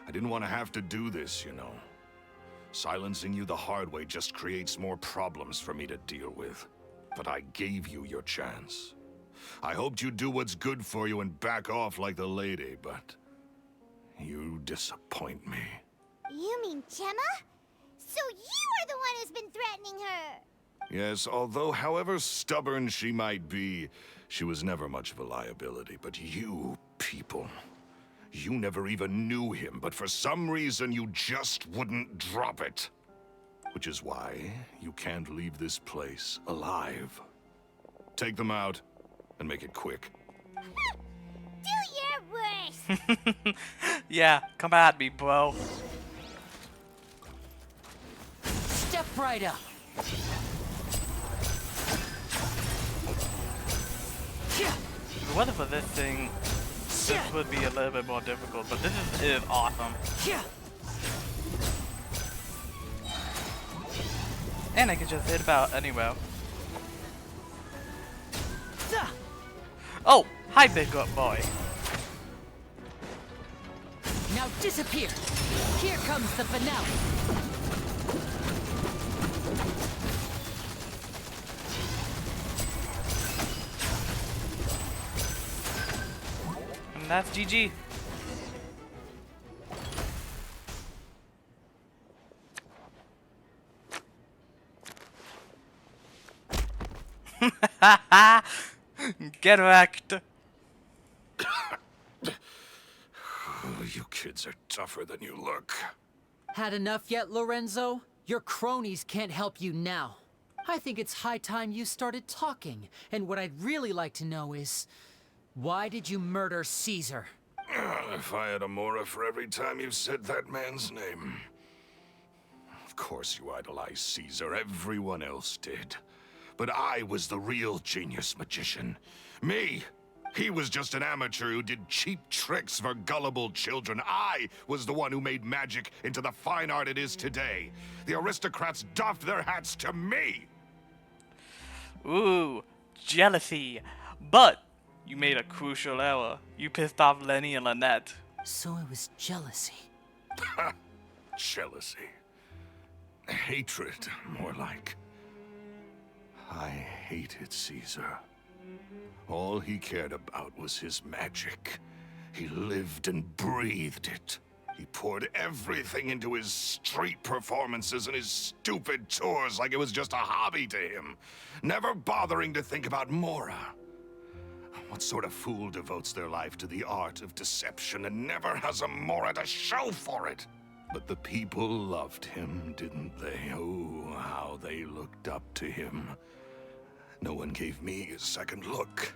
I didn't want to have to do this, you know. Silencing you the hard way just creates more problems for me to deal with. But I gave you your chance. I hoped you'd do what's good for you and back off like the lady, but you disappoint me. You mean Gemma? So you are the one who's been threatening her! Yes, although however stubborn she might be, she was never much of a liability. But you people, you never even knew him, but for some reason you just wouldn't drop it. Which is why you can't leave this place alive. Take them out, and make it quick. Do your worst! Yeah, come at me, bro. Step right up. If it wasn't for this thing, this would be a little bit more difficult, but this is awesome. And I can just hit about anywhere. Oh, hi, big boy. Now disappear. Here comes the finale. And that's GG. Get wrecked. Oh, you kids are tougher than you look. Had enough yet, Lorenzo? Your cronies can't help you now. I think it's high time you started talking. And what I'd really like to know is, why did you murder Caesar? If I had a Mora for every time you said that man's name. Of course you idolized Caesar, everyone else did. But I was the real genius magician. Me! He was just an amateur who did cheap tricks for gullible children. I was the one who made magic into the fine art it is today. The aristocrats doffed their hats to me! Ooh, jealousy. But you made a crucial error. You pissed off Lenny and Lynette. So it was jealousy. Jealousy. Hatred, more like. I hated Caesar. All he cared about was his magic. He lived and breathed it. He poured everything into his street performances and his stupid tours like it was just a hobby to him, never bothering to think about Mora. What sort of fool devotes their life to the art of deception and never has a Mora to show for it? But the people loved him, didn't they? Oh, how they looked up to him. No one gave me a second look.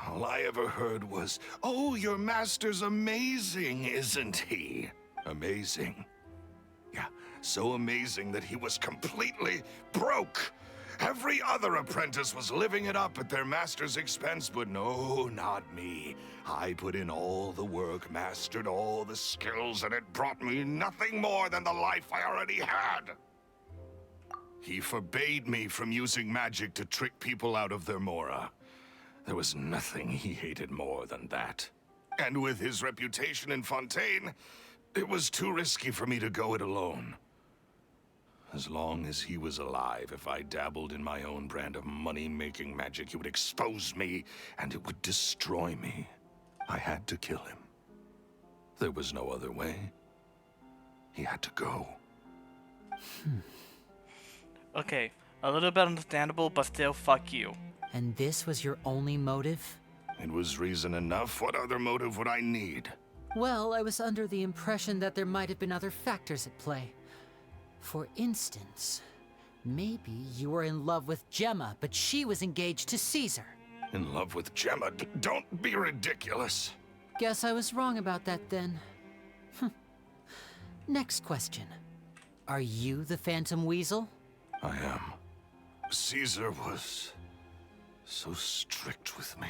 All I ever heard was, "Oh, your master's amazing, isn't he?" Amazing. Yeah, so amazing that he was completely broke. Every other apprentice was living it up at their master's expense, but no, not me. I put in all the work, mastered all the skills, and it brought me nothing more than the life I already had. He forbade me from using magic to trick people out of their Mora. There was nothing he hated more than that. And with his reputation in Fontaine, it was too risky for me to go it alone. As long as he was alive, if I dabbled in my own brand of money-making magic, he would expose me, and it would destroy me. I had to kill him. There was no other way. He had to go. Okay, a little bit understandable, but still fuck you. And this was your only motive? It was reason enough. What other motive would I need? Well, I was under the impression that there might have been other factors at play. For instance, maybe you were in love with Gemma, but she was engaged to Caesar. In love with Gemma? Don't be ridiculous. Guess I was wrong about that then. Next question. Are you the Phantom Weasel? I am. Caesar was so strict with me.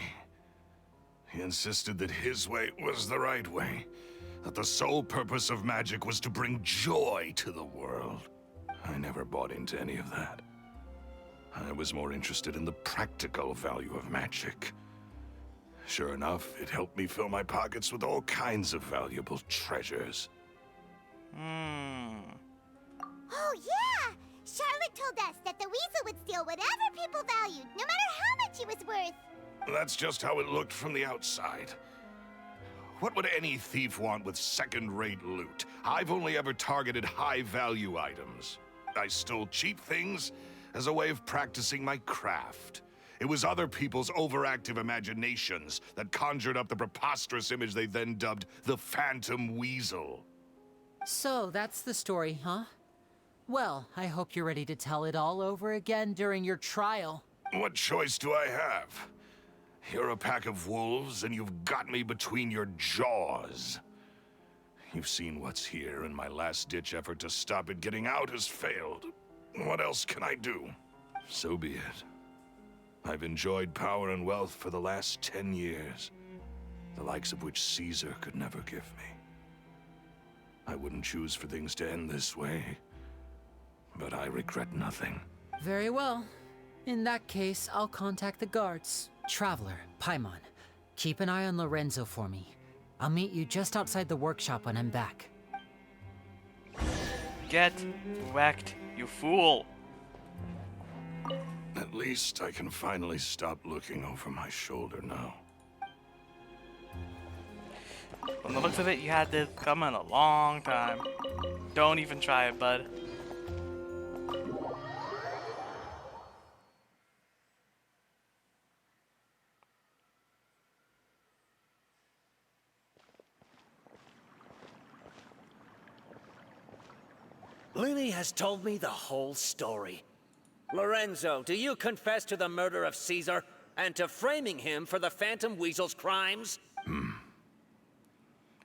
He insisted that his way was the right way. That the sole purpose of magic was to bring joy to the world. I never bought into any of that. I was more interested in the practical value of magic. Sure enough, it helped me fill my pockets with all kinds of valuable treasures. Oh yeah! Charlotte told us that the weasel would steal whatever people valued, no matter how much it was worth. That's just how it looked from the outside. What would any thief want with second-rate loot? I've only ever targeted high-value items. I stole cheap things as a way of practicing my craft. It was other people's overactive imaginations that conjured up the preposterous image they then dubbed the Phantom Weasel. So that's the story, huh? Well, I hope you're ready to tell it all over again during your trial. What choice do I have? You're a pack of wolves, and you've got me between your jaws. You've seen what's here, and my last-ditch effort to stop it getting out has failed. What else can I do? So be it. I've enjoyed power and wealth for the last 10 years, the likes of which Caesar could never give me. I wouldn't choose for things to end this way, but I regret nothing. Very well. In that case, I'll contact the guards. Traveler, Paimon, keep an eye on Lorenzo for me. I'll meet you just outside the workshop when I'm back. Get wrecked, you fool. At least I can finally stop looking over my shoulder now. From the looks of it, you had this coming a long time. Don't even try it, bud. Lily has told me the whole story. Lorenzo, do you confess to the murder of Caesar and to framing him for the Phantom Weasel's crimes?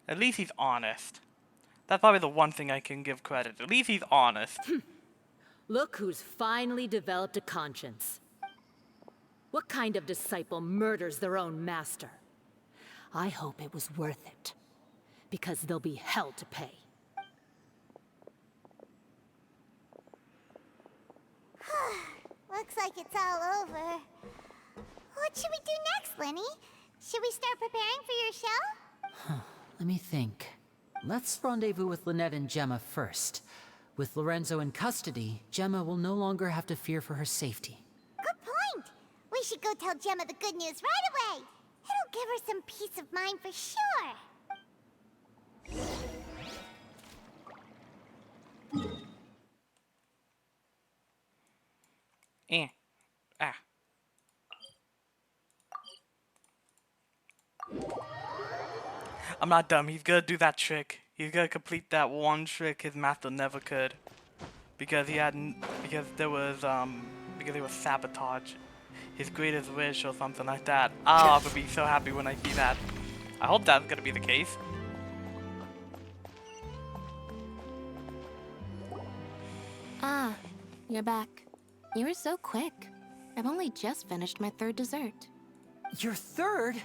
At least he's honest. That's probably the one thing I can give credit. At least he's honest. Look who's finally developed a conscience. What kind of disciple murders their own master? I hope it was worth it, because there'll be hell to pay. Looks like it's all over. What should we do next, Lenny? Should we start preparing for your show? Let me think. Let's rendezvous with Lynette and Gemma first. With Lorenzo in custody, Gemma will no longer have to fear for her safety. Good point. We should go tell Gemma the good news right away. It'll give her some peace of mind for sure. I'm not dumb. He's gonna do that trick. He's gonna complete that one trick his master never could, because he hadn't. Because there was sabotage, his greatest wish or something like that. Oh, I would be so happy when I see that. I hope that's gonna be the case. Ah, you're back. You were so quick. I've only just finished my third dessert. Your third?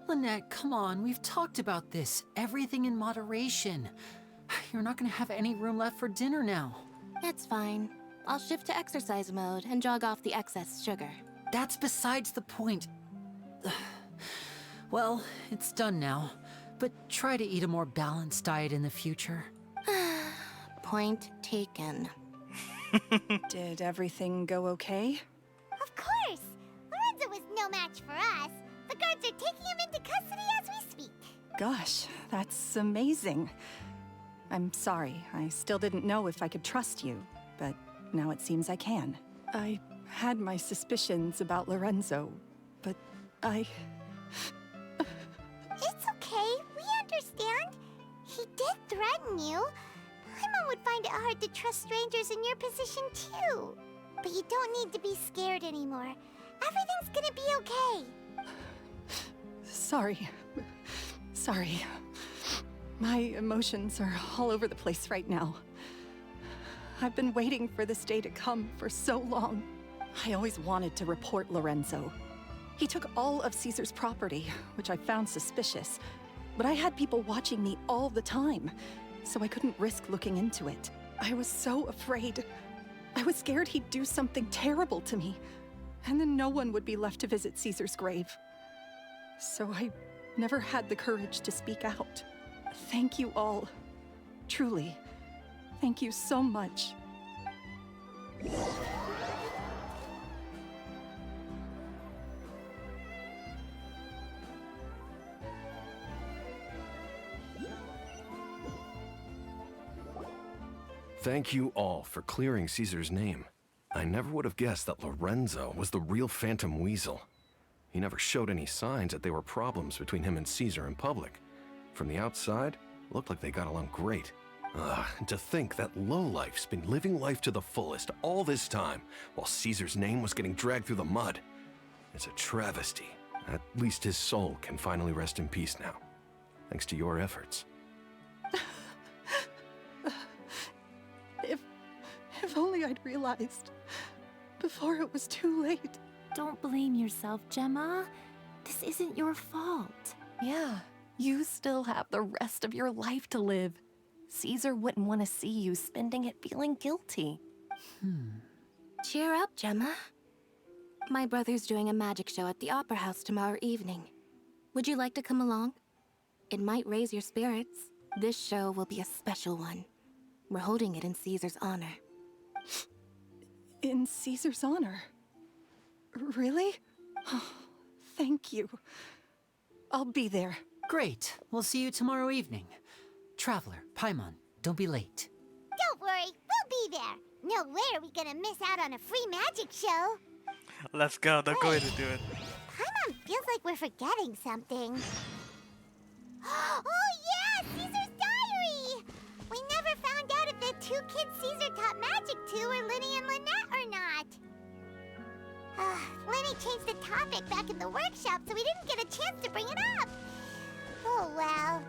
Lynette, come on, we've talked about this. Everything in moderation. You're not gonna have any room left for dinner now. It's fine. I'll shift to exercise mode and jog off the excess sugar. That's besides the point. Well, it's done now, but try to eat a more balanced diet in the future. Point taken. Did everything go okay? Of course! Lorenzo was no match for us. The guards are taking him into custody as we speak. Gosh, that's amazing. I'm sorry, I still didn't know if I could trust you, but now it seems I can. I had my suspicions about Lorenzo, but It's okay, we understand. He did threaten you. Paimon would find it hard to trust strangers in your position too. But you don't need to be scared anymore. Everything's gonna be okay. sorry. Sorry. My emotions are all over the place right now. I've been waiting for this day to come for so long. I always wanted to report Lorenzo. He took all of Caesar's property, which I found suspicious, but I had people watching me all the time, so I couldn't risk looking into it. I was so afraid. I was scared he'd do something terrible to me, and then no one would be left to visit Caesar's grave. So I never had the courage to speak out. Thank you all. Truly, thank you so much. Thank you all for clearing Caesar's name. I never would have guessed that Lorenzo was the real Phantom Weasel. He never showed any signs that there were problems between him and Caesar in public. From the outside, it looked like they got along great. And to think that lowlife's been living life to the fullest all this time, while Caesar's name was getting dragged through the mud. It's a travesty. At least his soul can finally rest in peace now, thanks to your efforts. If only I'd realized before it was too late. Don't blame yourself, Gemma. This isn't your fault. Yeah, you still have the rest of your life to live. Caesar wouldn't want to see you spending it feeling guilty. Cheer up, Gemma. My brother's doing a magic show at the Opera House tomorrow evening. Would you like to come along? It might raise your spirits. This show will be a special one. We're holding it in Caesar's honor. In Caesar's honor? Really? Oh, thank you. I'll be there. Great. We'll see you tomorrow evening. Traveler, Paimon, don't be late. Don't worry, we'll be there. No way are we gonna miss out on a free magic show. Let's go. They're going to do it. Paimon feels like we're forgetting something. Oh yeah, Caesar's diary! We never found out if the two kids Caesar taught magic to were Linny and Lynette or not. Linny changed the topic back in the workshop, so we didn't get a chance to bring it up. Oh well.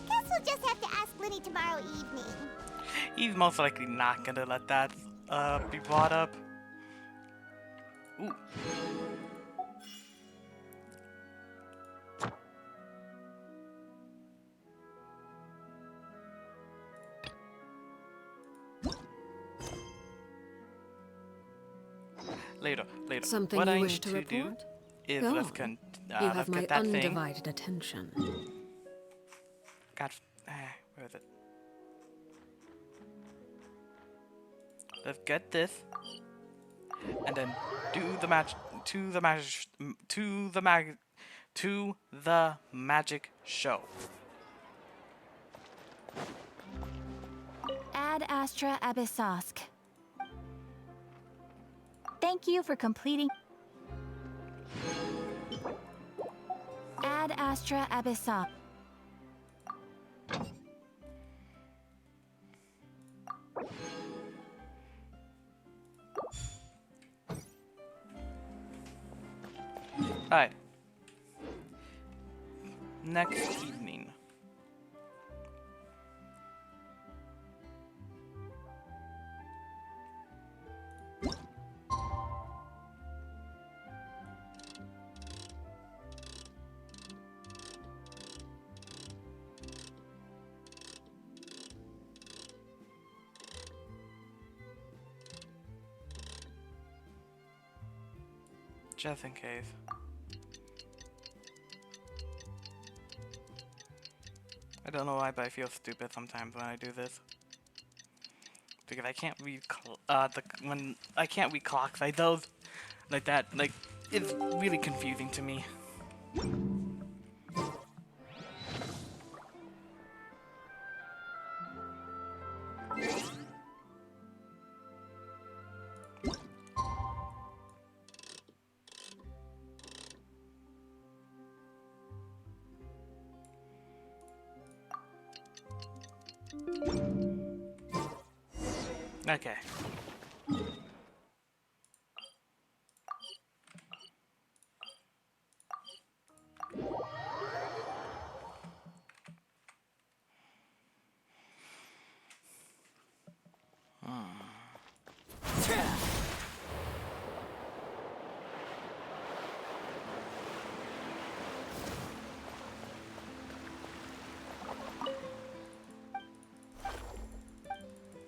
Guess we'll just have to ask Linny tomorrow evening. He's most likely not gonna let that be brought up. Ooh. Later. Something what you I wish need to do report? is Go let's on. You let's have my get that thing. undivided attention. God, where is it? Let's get this, and then do the magic show. Ad Astra Abyssosk. Thank you for completing. Ad Astra Abyssosk. Alright. Next evening. Just in case. I don't know why, but I feel stupid sometimes when I do this. Because I can't read when I can't read clocks like those, like that, like it's really confusing to me. Okay.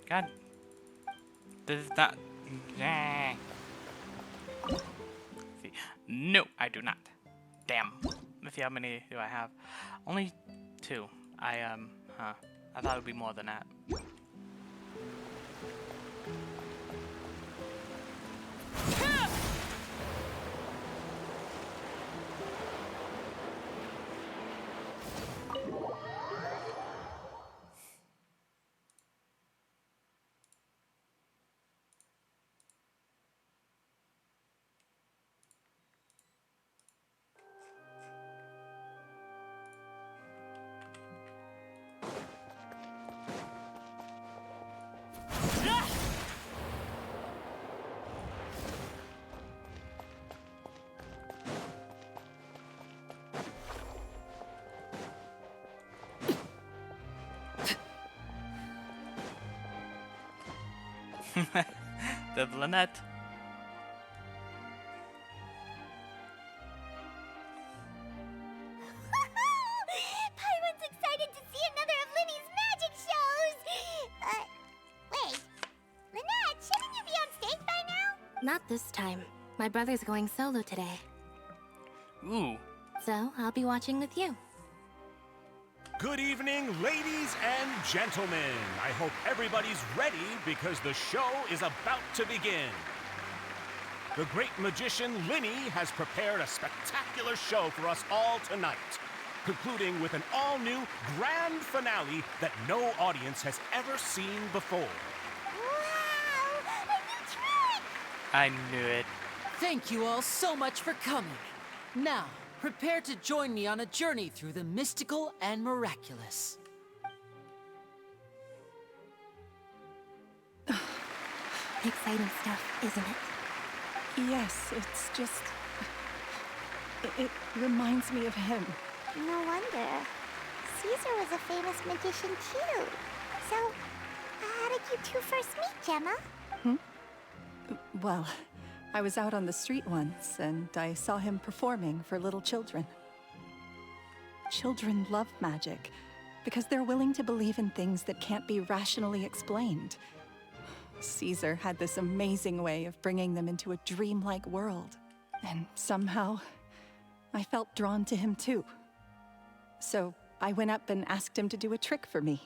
God. This is not Yeah. See. No, I do not. Damn. Let's see, how many do I have? Only 2. I thought it would be more than that. The Lynette. Paimon's excited to see another of Linny's magic shows! Wait. Lynette, shouldn't you be on stage by now? Not this time. My brother's going solo today. Ooh. So, I'll be watching with you. Good evening, ladies and gentlemen. I hope everybody's ready because the show is about to begin. The great magician Linny has prepared a spectacular show for us all tonight, concluding with an all-new grand finale that no audience has ever seen before. Wow! A new trick! I knew it. Thank you all so much for coming. Now, prepare to join me on a journey through the mystical and miraculous. Exciting stuff, isn't it? Yes, it's just... It reminds me of him. No wonder. Caesar was a famous magician too. So, how did you two first meet, Gemma? Well, I was out on the street once, and I saw him performing for little children. Children love magic, because they're willing to believe in things that can't be rationally explained. Caesar had this amazing way of bringing them into a dreamlike world. And somehow, I felt drawn to him too. So I went up and asked him to do a trick for me.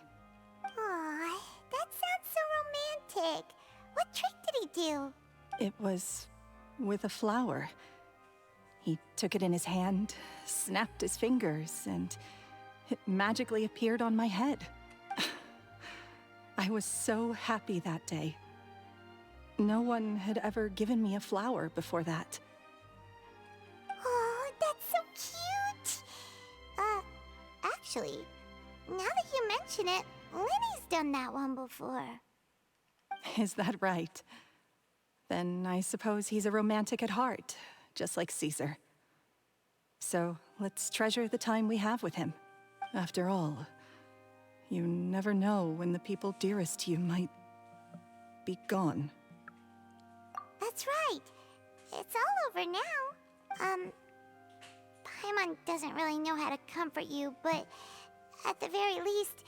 Aw, that sounds so romantic. What trick did he do? It was with a flower. He took it in his hand, snapped his fingers, and it magically appeared on my head. I was so happy that day. No one had ever given me a flower before that. Oh, that's so cute! Actually, now that you mention it, Linny's done that one before. Is that right? Then I suppose he's a romantic at heart, just like Caesar. So let's treasure the time we have with him. After all, you never know when the people dearest to you might be gone. That's right. It's all over now. Paimon doesn't really know how to comfort you, but at the very least,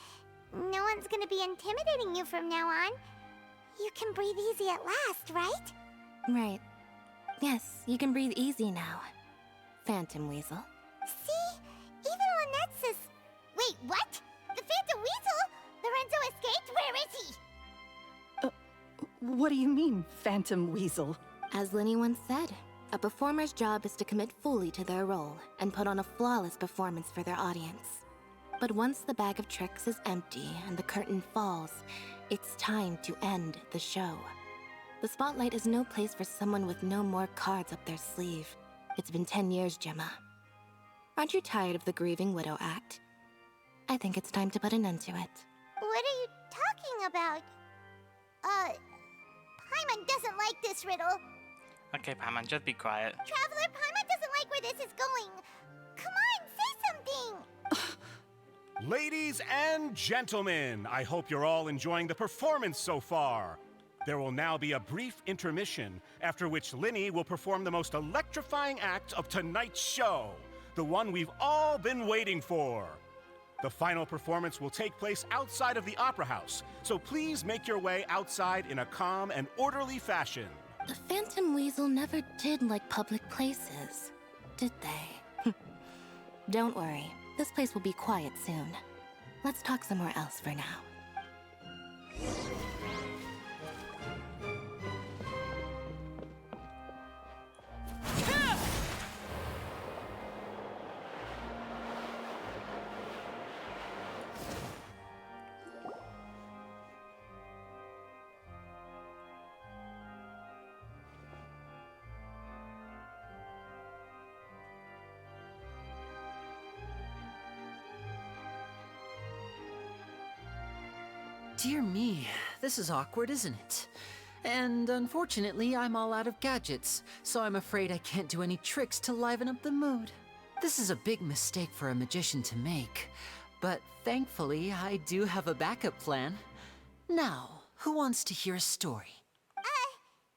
no one's gonna be intimidating you from now on. You can breathe easy at last, right? Right. Yes, you can breathe easy now. Phantom Weasel. See? Even Lynette says... Wait, what? The Phantom Weasel? Lorenzo escaped? Where is he? What do you mean, Phantom Weasel? As Linny once said, a performer's job is to commit fully to their role and put on a flawless performance for their audience. But once the bag of tricks is empty and the curtain falls, it's time to end the show. The spotlight is no place for someone with no more cards up their sleeve. It's been 10 years, Gemma. Aren't you tired of the grieving widow act? I think it's time to put an end to it. What are you talking about? Paimon doesn't like this riddle. Okay, Paimon, just be quiet. Traveler, Paimon doesn't like where this is going. Come on, say something! Ladies and gentlemen, I hope you're all enjoying the performance so far. There will now be a brief intermission, after which Linny will perform the most electrifying act of tonight's show, the one we've all been waiting for. The final performance will take place outside of the Opera House, so please make your way outside in a calm and orderly fashion. The Phantom Weasel never did like public places, did they? Don't worry, this place will be quiet soon. Let's talk somewhere else for now. Dear me, this is awkward, isn't it? And unfortunately, I'm all out of gadgets, so I'm afraid I can't do any tricks to liven up the mood. This is a big mistake for a magician to make, but thankfully, I do have a backup plan. Now, who wants to hear a story?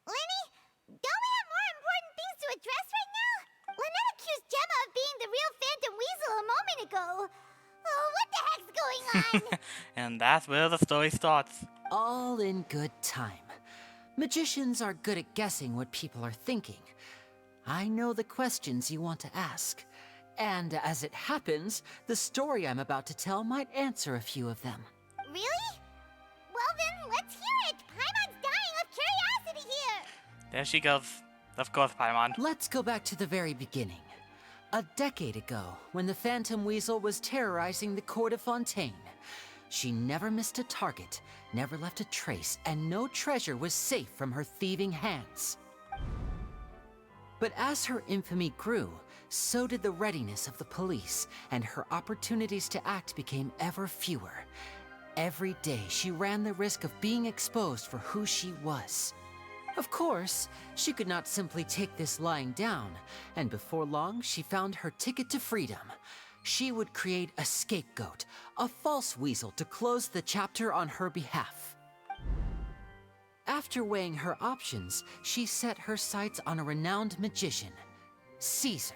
Lenny? Don't we have more important things to address right now? Lynette accused Gemma of being the real Phantom Weasel a moment ago. Oh, what the heck's going on? And that's where the story starts. All in good time. Magicians are good at guessing what people are thinking. I know the questions you want to ask. And as it happens, the story I'm about to tell might answer a few of them. Really? Well then, let's hear it! Paimon's dying of curiosity here! There she goes. Of course, Paimon. Let's go back to the very beginning. A decade ago, when the Phantom Weasel was terrorizing the court of Fontaine. She never missed a target, never left a trace, and no treasure was safe from her thieving hands. But as her infamy grew, so did the readiness of the police, and her opportunities to act became ever fewer. Every day, she ran the risk of being exposed for who she was. Of course, she could not simply take this lying down, and before long, she found her ticket to freedom. She would create a scapegoat, a false weasel to close the chapter on her behalf. After weighing her options, she set her sights on a renowned magician, Caesar.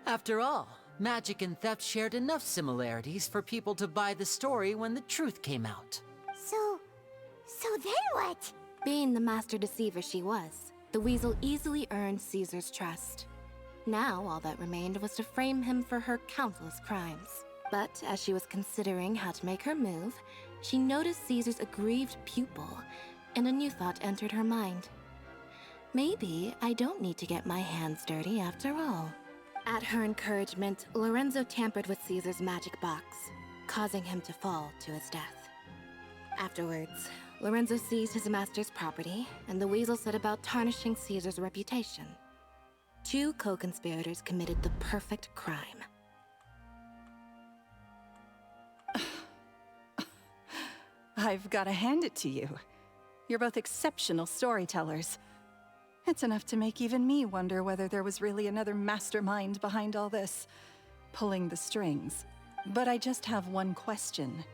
After all, magic and theft shared enough similarities for people to buy the story when the truth came out. So then what? Being the master deceiver she was, the weasel easily earned Caesar's trust. Now, all that remained was to frame him for her countless crimes. But as she was considering how to make her move, she noticed Caesar's aggrieved pupil, and a new thought entered her mind. Maybe I don't need to get my hands dirty after all. At her encouragement, Lorenzo tampered with Caesar's magic box, causing him to fall to his death. Afterwards, Lorenzo seized his master's property, and the weasel set about tarnishing Caesar's reputation. Two co-conspirators committed the perfect crime. I've got to hand it to you. You're both exceptional storytellers. It's enough to make even me wonder whether there was really another mastermind behind all this, pulling the strings. But I just have one question.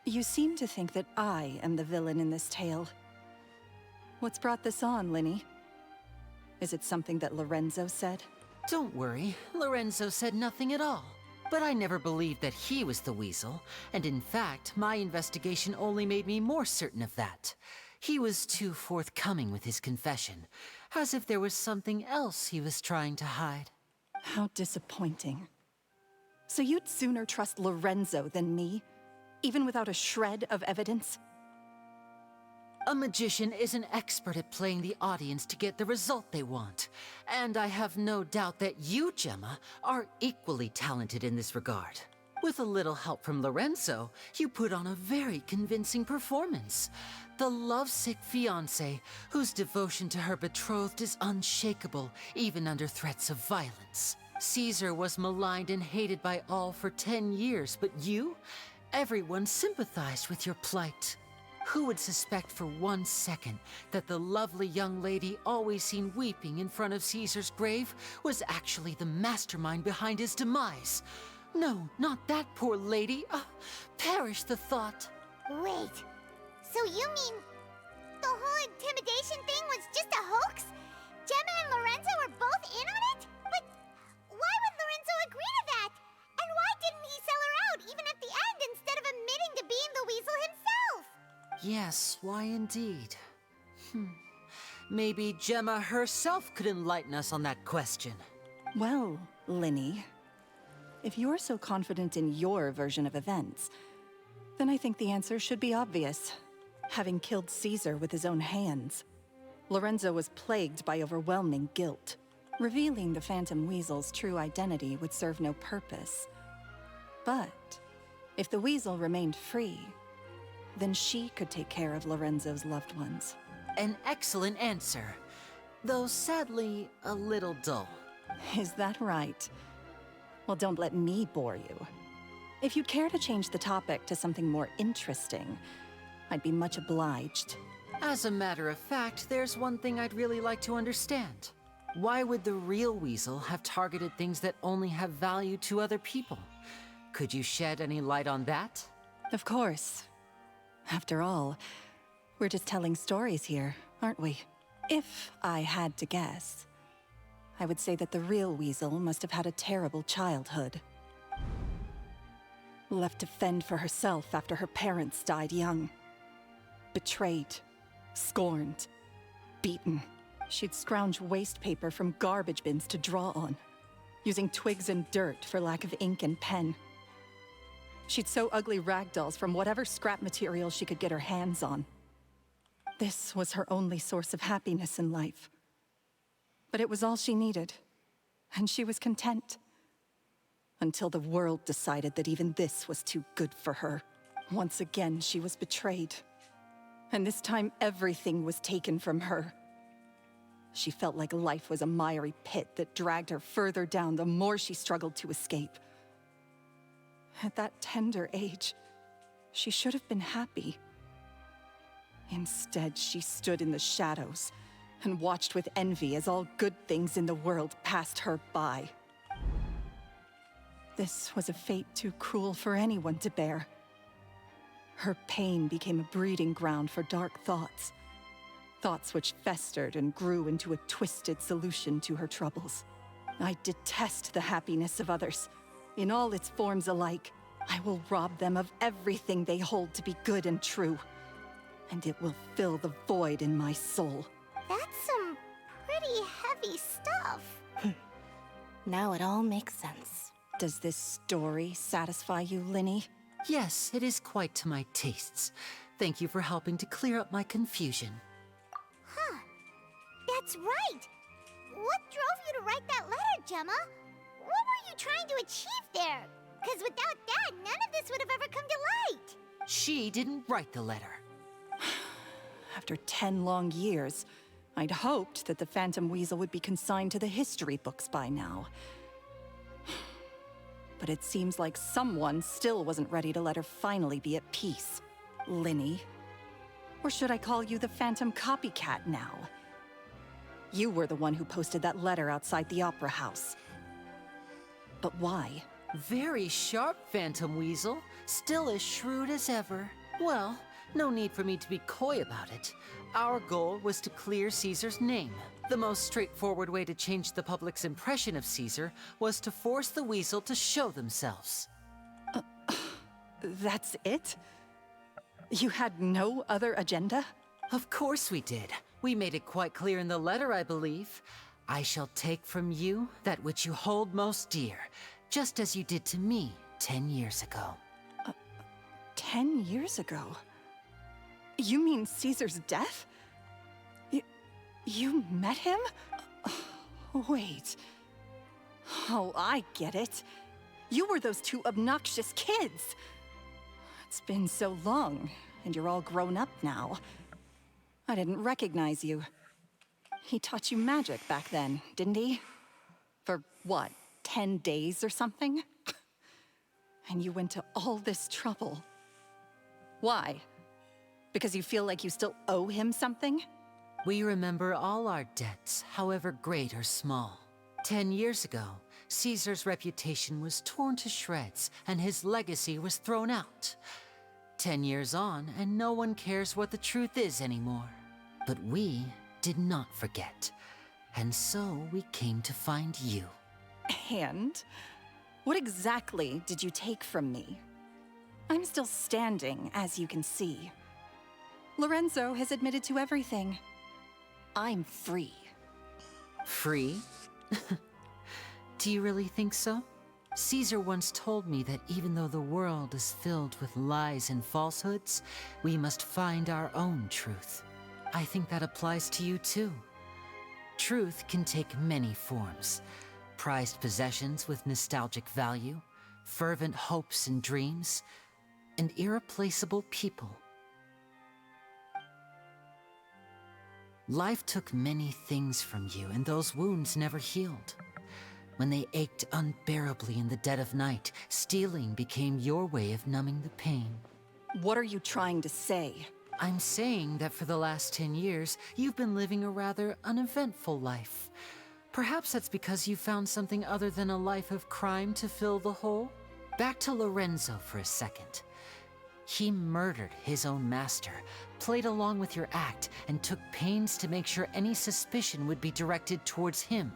You seem to think that I am the villain in this tale. What's brought this on, Linny? Is it something that Lorenzo said? Don't worry, Lorenzo said nothing at all. But I never believed that he was the weasel, and in fact, my investigation only made me more certain of that. He was too forthcoming with his confession, as if there was something else he was trying to hide. How disappointing. So you'd sooner trust Lorenzo than me? Even without a shred of evidence? A magician is an expert at playing the audience to get the result they want. And I have no doubt that you, Gemma, are equally talented in this regard. With a little help from Lorenzo, you put on a very convincing performance. The lovesick fiancé, whose devotion to her betrothed is unshakable, even under threats of violence. Caesar was maligned and hated by all for 10 years, but you? Everyone sympathized with your plight. Who would suspect for 1 second that the lovely young lady always seen weeping in front of Caesar's grave was actually the mastermind behind his demise? No, not that poor lady. Perish the thought. Wait, so you mean the whole intimidation thing was just a hoax? Gemma and Lorenzo were both in on it? But why would Lorenzo agree to that? And why didn't he sell her out even at the end instead of admitting to being the weasel himself? Yes, why indeed? Maybe Gemma herself could enlighten us on that question. Well, Linny, if you're so confident in your version of events, then I think the answer should be obvious. Having killed Caesar with his own hands, Lorenzo was plagued by overwhelming guilt. Revealing the Phantom Weasel's true identity would serve no purpose. But if the Weasel remained free, then she could take care of Lorenzo's loved ones. An excellent answer, though sadly a little dull. Is that right? Well, don't let me bore you. If you'd care to change the topic to something more interesting, I'd be much obliged. As a matter of fact, there's one thing I'd really like to understand. Why would the real Weasel have targeted things that only have value to other people? Could you shed any light on that? Of course. After all, we're just telling stories here, aren't we? If I had to guess, I would say that the real Weasel must have had a terrible childhood. Left to fend for herself after her parents died young. Betrayed, scorned, beaten. She'd scrounge waste paper from garbage bins to draw on, using twigs and dirt for lack of ink and pen. She'd sew ugly rag dolls from whatever scrap material she could get her hands on. This was her only source of happiness in life. But it was all she needed, and she was content. Until the world decided that even this was too good for her. Once again, she was betrayed. And this time, everything was taken from her. She felt like life was a miry pit that dragged her further down the more she struggled to escape. At that tender age, she should have been happy. Instead, she stood in the shadows and watched with envy as all good things in the world passed her by. This was a fate too cruel for anyone to bear. Her pain became a breeding ground for dark thoughts. Thoughts which festered and grew into a twisted solution to her troubles. I detest the happiness of others. In all its forms alike, I will rob them of everything they hold to be good and true. And it will fill the void in my soul. That's some pretty heavy stuff. Now it all makes sense. Does this story satisfy you, Linny? Yes, it is quite to my tastes. Thank you for helping to clear up my confusion. Huh. That's right. What drove you to write that letter, Gemma? What were you trying to achieve there? Because without that, none of this would have ever come to light. She didn't write the letter. After 10 long years, I'd hoped that the Phantom Weasel would be consigned to the history books by now. But it seems like someone still wasn't ready to let her finally be at peace. Linny. Or should I call you the Phantom Copycat now? You were the one who posted that letter outside the Opera House. But why? Very sharp, Phantom Weasel. Still as shrewd as ever. Well, no need for me to be coy about it. Our goal was to clear Caesar's name. The most straightforward way to change the public's impression of Caesar was to force the Weasel to show themselves. That's it? You had no other agenda? Of course we did. We made it quite clear in the letter, I believe. I shall take from you that which you hold most dear, just as you did to me 10 years ago. 10 years ago? You mean Caesar's death? You met him? Wait. Oh, I get it. You were those two obnoxious kids. It's been so long, and you're all grown up now. I didn't recognize you. He taught you magic back then, didn't he? For what, 10 days or something? And you went to all this trouble. Why? Because you feel like you still owe him something? We remember all our debts, however great or small. 10 years ago, Caesar's reputation was torn to shreds, and his legacy was thrown out. 10 years on, and no one cares what the truth is anymore. But we did not forget, and so we came to find you. And? What exactly did you take from me? I'm still standing, as you can see. Lorenzo has admitted to everything. I'm free. Free? Do you really think so? Caesar once told me that even though the world is filled with lies and falsehoods, we must find our own truth. I think that applies to you too. Truth can take many forms. Prized possessions with nostalgic value, fervent hopes and dreams, and irreplaceable people. Life took many things from you, and those wounds never healed. When they ached unbearably in the dead of night, stealing became your way of numbing the pain. What are you trying to say? I'm saying that for the last 10 years, you've been living a rather uneventful life. Perhaps that's because you found something other than a life of crime to fill the hole? Back to Lorenzo for a second. He murdered his own master, played along with your act, and took pains to make sure any suspicion would be directed towards him.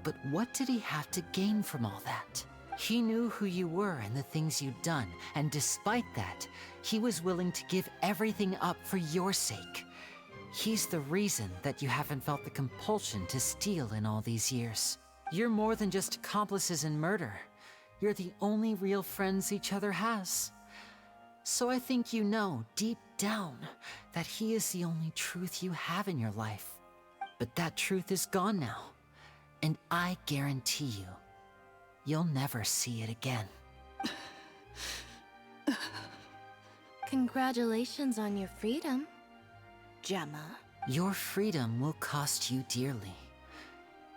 But what did he have to gain from all that? He knew who you were and the things you'd done, and despite that, he was willing to give everything up for your sake. He's the reason that you haven't felt the compulsion to steal in all these years. You're more than just accomplices in murder. You're the only real friends each other has. So I think you know, deep down, that he is the only truth you have in your life. But that truth is gone now. And I guarantee you, you'll never see it again. Congratulations on your freedom, Gemma. Your freedom will cost you dearly.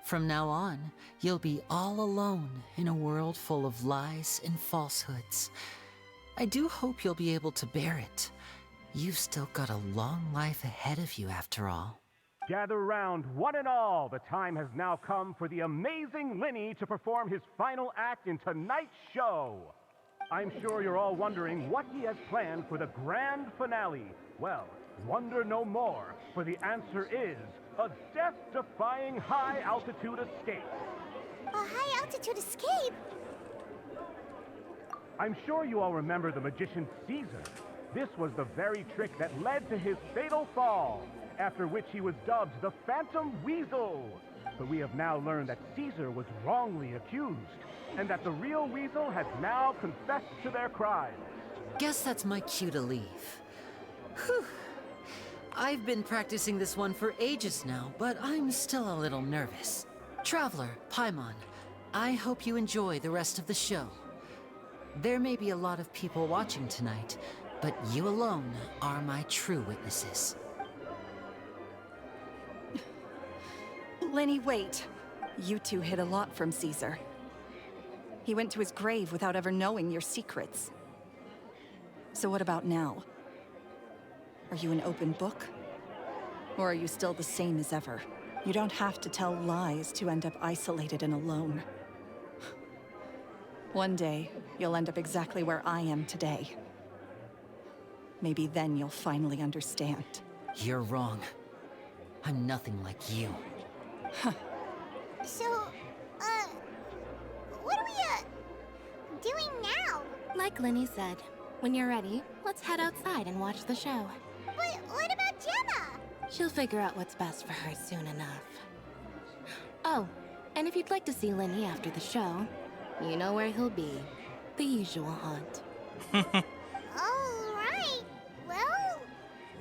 From now on, you'll be all alone in a world full of lies and falsehoods. I do hope you'll be able to bear it. You've still got a long life ahead of you after all. Gather round, one and all. The time has now come for the amazing Linny to perform his final act in tonight's show. I'm sure you're all wondering what he has planned for the grand finale. Well, wonder no more, for the answer is a death-defying high-altitude escape. A high-altitude escape? I'm sure you all remember the magician Caesar. This was the very trick that led to his fatal fall, after which he was dubbed the Phantom Weasel. But we have now learned that Caesar was wrongly accused, and that the real Weasel has now confessed to their crimes. Guess that's my cue to leave. Whew. I've been practicing this one for ages now, but I'm still a little nervous. Traveler, Paimon, I hope you enjoy the rest of the show. There may be a lot of people watching tonight, but you alone are my true witnesses. Lenny, wait. You two hid a lot from Caesar. He went to his grave without ever knowing your secrets. So what about now? Are you an open book? Or are you still the same as ever? You don't have to tell lies to end up isolated and alone. One day, you'll end up exactly where I am today. Maybe then you'll finally understand. You're wrong. I'm nothing like you. So, what are we, doing now? Like Linny said, when you're ready, let's head outside and watch the show. But what about Gemma? She'll figure out what's best for her soon enough. Oh, and if you'd like to see Linny after the show, you know where he'll be. The usual haunt. Alright. Well,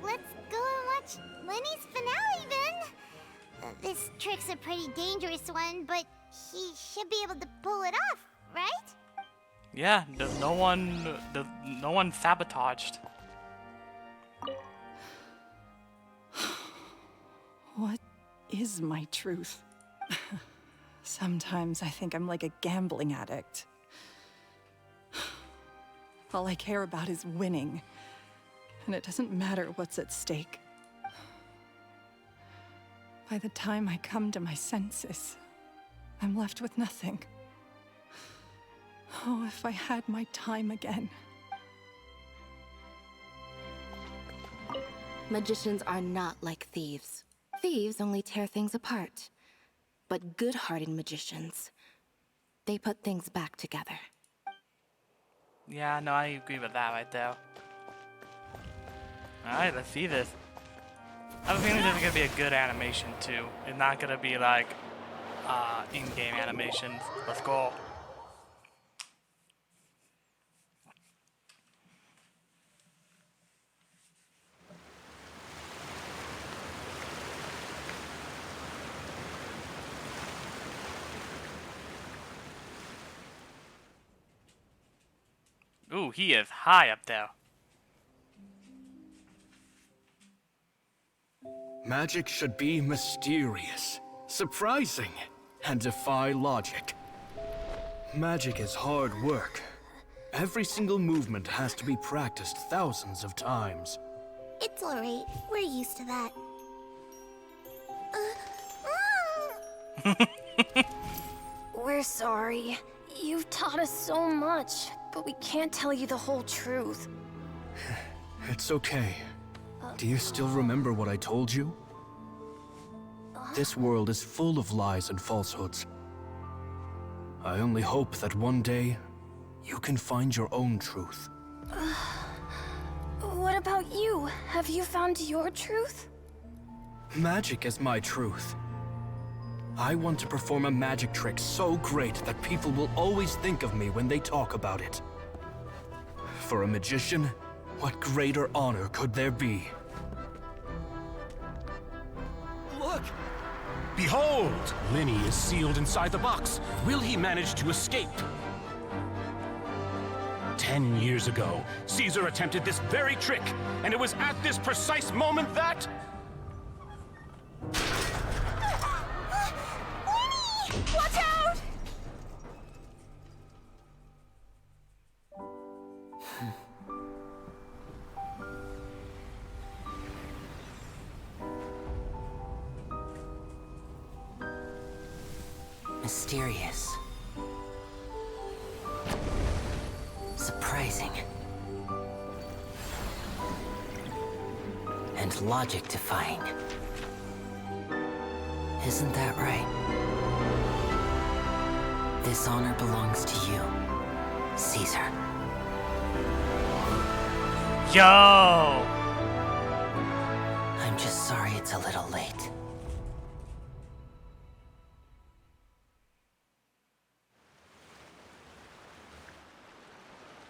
let's go and watch Lenny's finale then. This trick's a pretty dangerous one, but he should be able to pull it off, right? Yeah, no one sabotaged. What is my truth? Sometimes I think I'm like a gambling addict. All I care about is winning, and it doesn't matter what's at stake. By the time I come to my senses, I'm left with nothing. Oh, if I had my time again. Magicians are not like thieves. Thieves only tear things apart. But good-hearted magicians, they put things back together. Yeah, no, I agree with that right there. Alright, let's see this. I have a feeling this is gonna be a good animation too. It's not gonna be like in-game animations. Let's go. Ooh, he is high up there. Magic should be mysterious, surprising, and defy logic. Magic is hard work. Every single movement has to be practiced thousands of times. It's alright. We're used to that. We're sorry. You've taught us so much, but we can't tell you the whole truth. It's okay. Do you still remember what I told you? This world is full of lies and falsehoods. I only hope that one day, you can find your own truth. What about you? Have you found your truth? Magic is my truth. I want to perform a magic trick so great that people will always think of me when they talk about it. For a magician, what greater honor could there be? Look! Behold! Linny is sealed inside the box. Will he manage to escape? 10 years ago, Caesar attempted this very trick, and it was at this precise moment that... Watch out! Mysterious. Surprising. And logic-defying. Isn't that right? This honor belongs to you, Caesar. Yo! I'm just sorry it's a little late.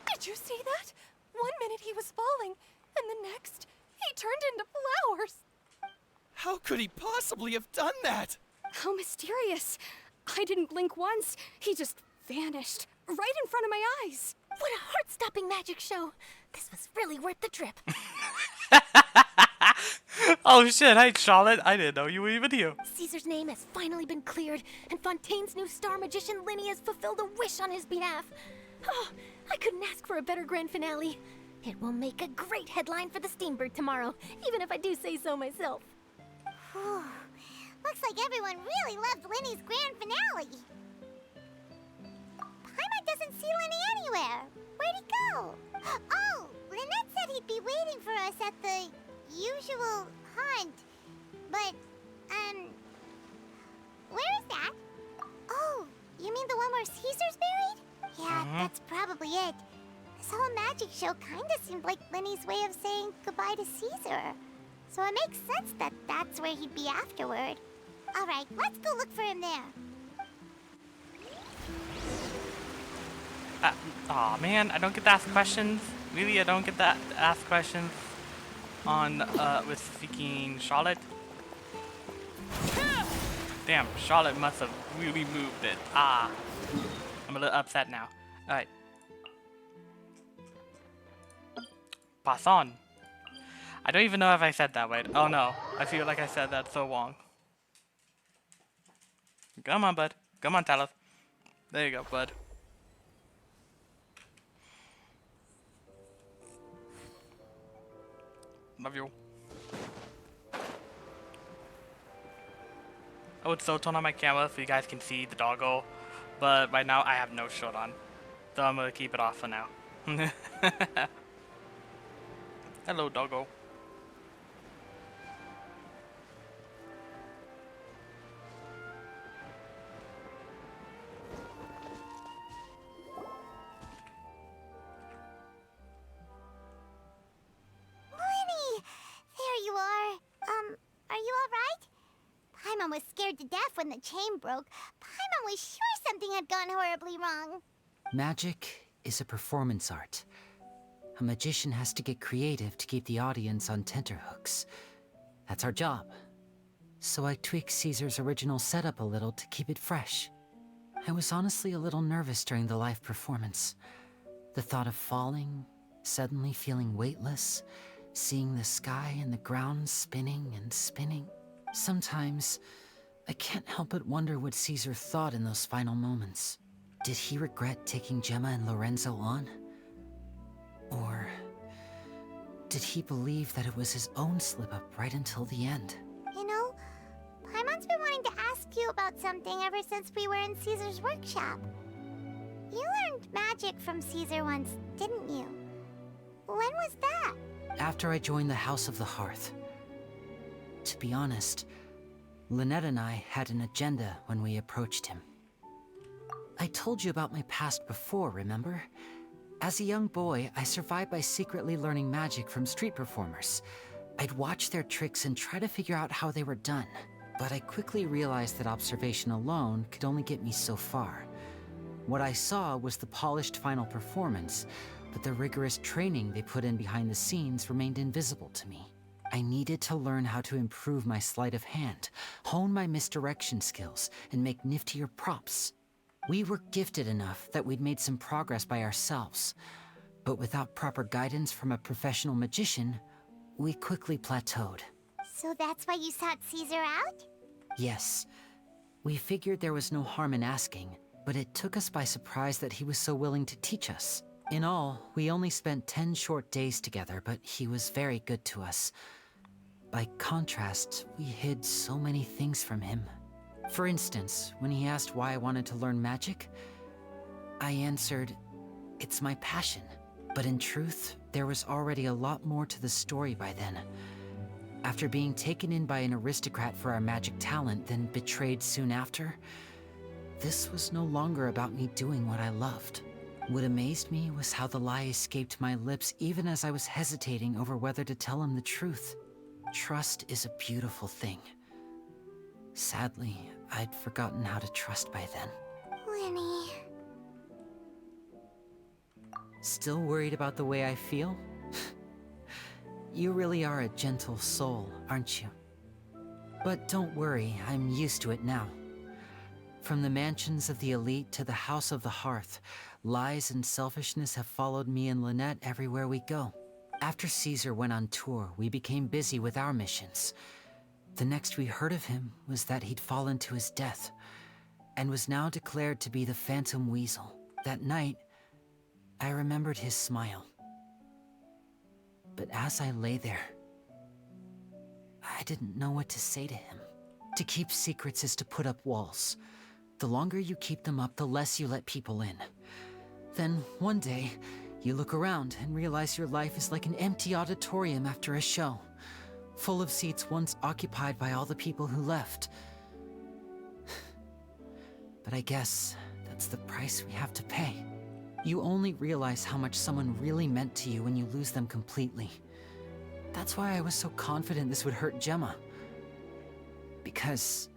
Did you see that? 1 minute he was falling, and the next, he turned into flowers. How could he possibly have done that? How mysterious. I didn't blink once. He just vanished, right in front of my eyes. What a heart-stopping magic show. This was really worth the trip. Oh shit, hey Charlotte, I didn't know you were even here. Caesar's name has finally been cleared, and Fontaine's new star magician Linny has fulfilled a wish on his behalf. Oh, I couldn't ask for a better grand finale. It will make a great headline for the Steambird tomorrow, even if I do say so myself. Whew. Looks like everyone really loved Linny's grand finale. Paimon doesn't see Linny anywhere. Where'd he go? Oh, Lynette said he'd be waiting for us at the usual hunt. But, where is that? Oh, you mean the one where Caesar's buried? Yeah, that's probably it. This whole magic show kinda seemed like Linny's way of saying goodbye to Caesar. So it makes sense that that's where he'd be afterward. Alright, let's go look for him there. Aw man, I don't get to ask questions. Really, I don't get to ask questions on, with freaking Charlotte. Damn, Charlotte must have really moved it. Ah. I'm a little upset now. Alright. Pass on. I don't even know if I said that right. Oh no, I feel like I said that so wrong. Come on, bud. Come on, Talos. There you go, bud. Love you. I would so turn on my camera so you guys can see the doggo, but right now I have no shirt on, so I'm gonna keep it off for now. Hello, doggo. Linny! There you are. scared to death when the chain broke. Paimon was sure something had gone horribly wrong. Magic is a performance art. A magician has to get creative to keep the audience on tenterhooks. That's our job. So I tweaked Caesar's original setup a little to keep it fresh. I was honestly a little nervous during the live performance. The thought of falling, suddenly feeling weightless, seeing the sky and the ground spinning and spinning. Sometimes, I can't help but wonder what Caesar thought in those final moments. Did he regret taking Gemma and Lorenzo on? Or did he believe that it was his own slip-up right until the end? You know, Paimon's been wanting to ask you about something ever since we were in Caesar's workshop. You learned magic from Caesar once, didn't you? When was that? After I joined the House of the Hearth. To be honest, Lynette and I had an agenda when we approached him. I told you about my past before, remember? As a young boy, I survived by secretly learning magic from street performers. I'd watch their tricks and try to figure out how they were done. But I quickly realized that observation alone could only get me so far. What I saw was the polished final performance, but the rigorous training they put in behind the scenes remained invisible to me. I needed to learn how to improve my sleight of hand, hone my misdirection skills, and make niftier props. We were gifted enough that we'd made some progress by ourselves, but without proper guidance from a professional magician, we quickly plateaued. So that's why you sought Caesar out? Yes. We figured there was no harm in asking, but it took us by surprise that he was so willing to teach us. In all, we only spent 10 short days together, but he was very good to us. By contrast, we hid so many things from him. For instance, when he asked why I wanted to learn magic, I answered, "It's my passion." But in truth, there was already a lot more to the story by then. After being taken in by an aristocrat for our magic talent, then betrayed soon after, this was no longer about me doing what I loved. What amazed me was how the lie escaped my lips even as I was hesitating over whether to tell him the truth. Trust is a beautiful thing. Sadly, I'd forgotten how to trust by then. Winnie. Still worried about the way I feel? You really are a gentle soul, aren't you? But don't worry, I'm used to it now. From the mansions of the elite to the House of the Hearth, lies and selfishness have followed me and Lynette everywhere we go. After Caesar went on tour, we became busy with our missions. The next we heard of him was that he'd fallen to his death, and was now declared to be the Phantom Weasel. That night, I remembered his smile. But as I lay there, I didn't know what to say to him. To keep secrets is to put up walls. The longer you keep them up, the less you let people in. Then, one day, you look around and realize your life is like an empty auditorium after a show, full of seats once occupied by all the people who left. But I guess that's the price we have to pay. You only realize how much someone really meant to you when you lose them completely. That's why I was so confident this would hurt Gemma. Because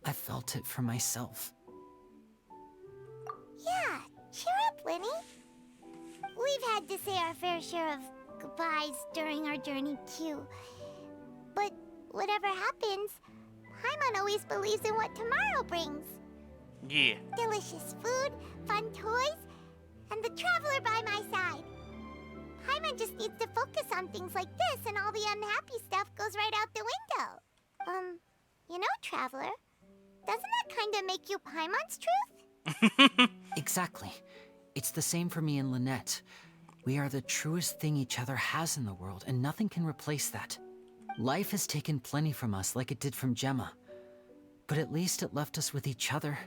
I felt it for myself. Yeah, cheer up, Winnie. We've had to say our fair share of goodbyes during our journey, too. But whatever happens, Paimon always believes in what tomorrow brings. Yeah. Delicious food, fun toys, and the Traveler by my side. Paimon just needs to focus on things like this, and all the unhappy stuff goes right out the window. You know, Traveler, doesn't that kind of make you Paimon's truth? Exactly. It's the same for me and Lynette. We are the truest thing each other has in the world, and nothing can replace that. Life has taken plenty from us, like it did from Gemma. But at least it left us with each other.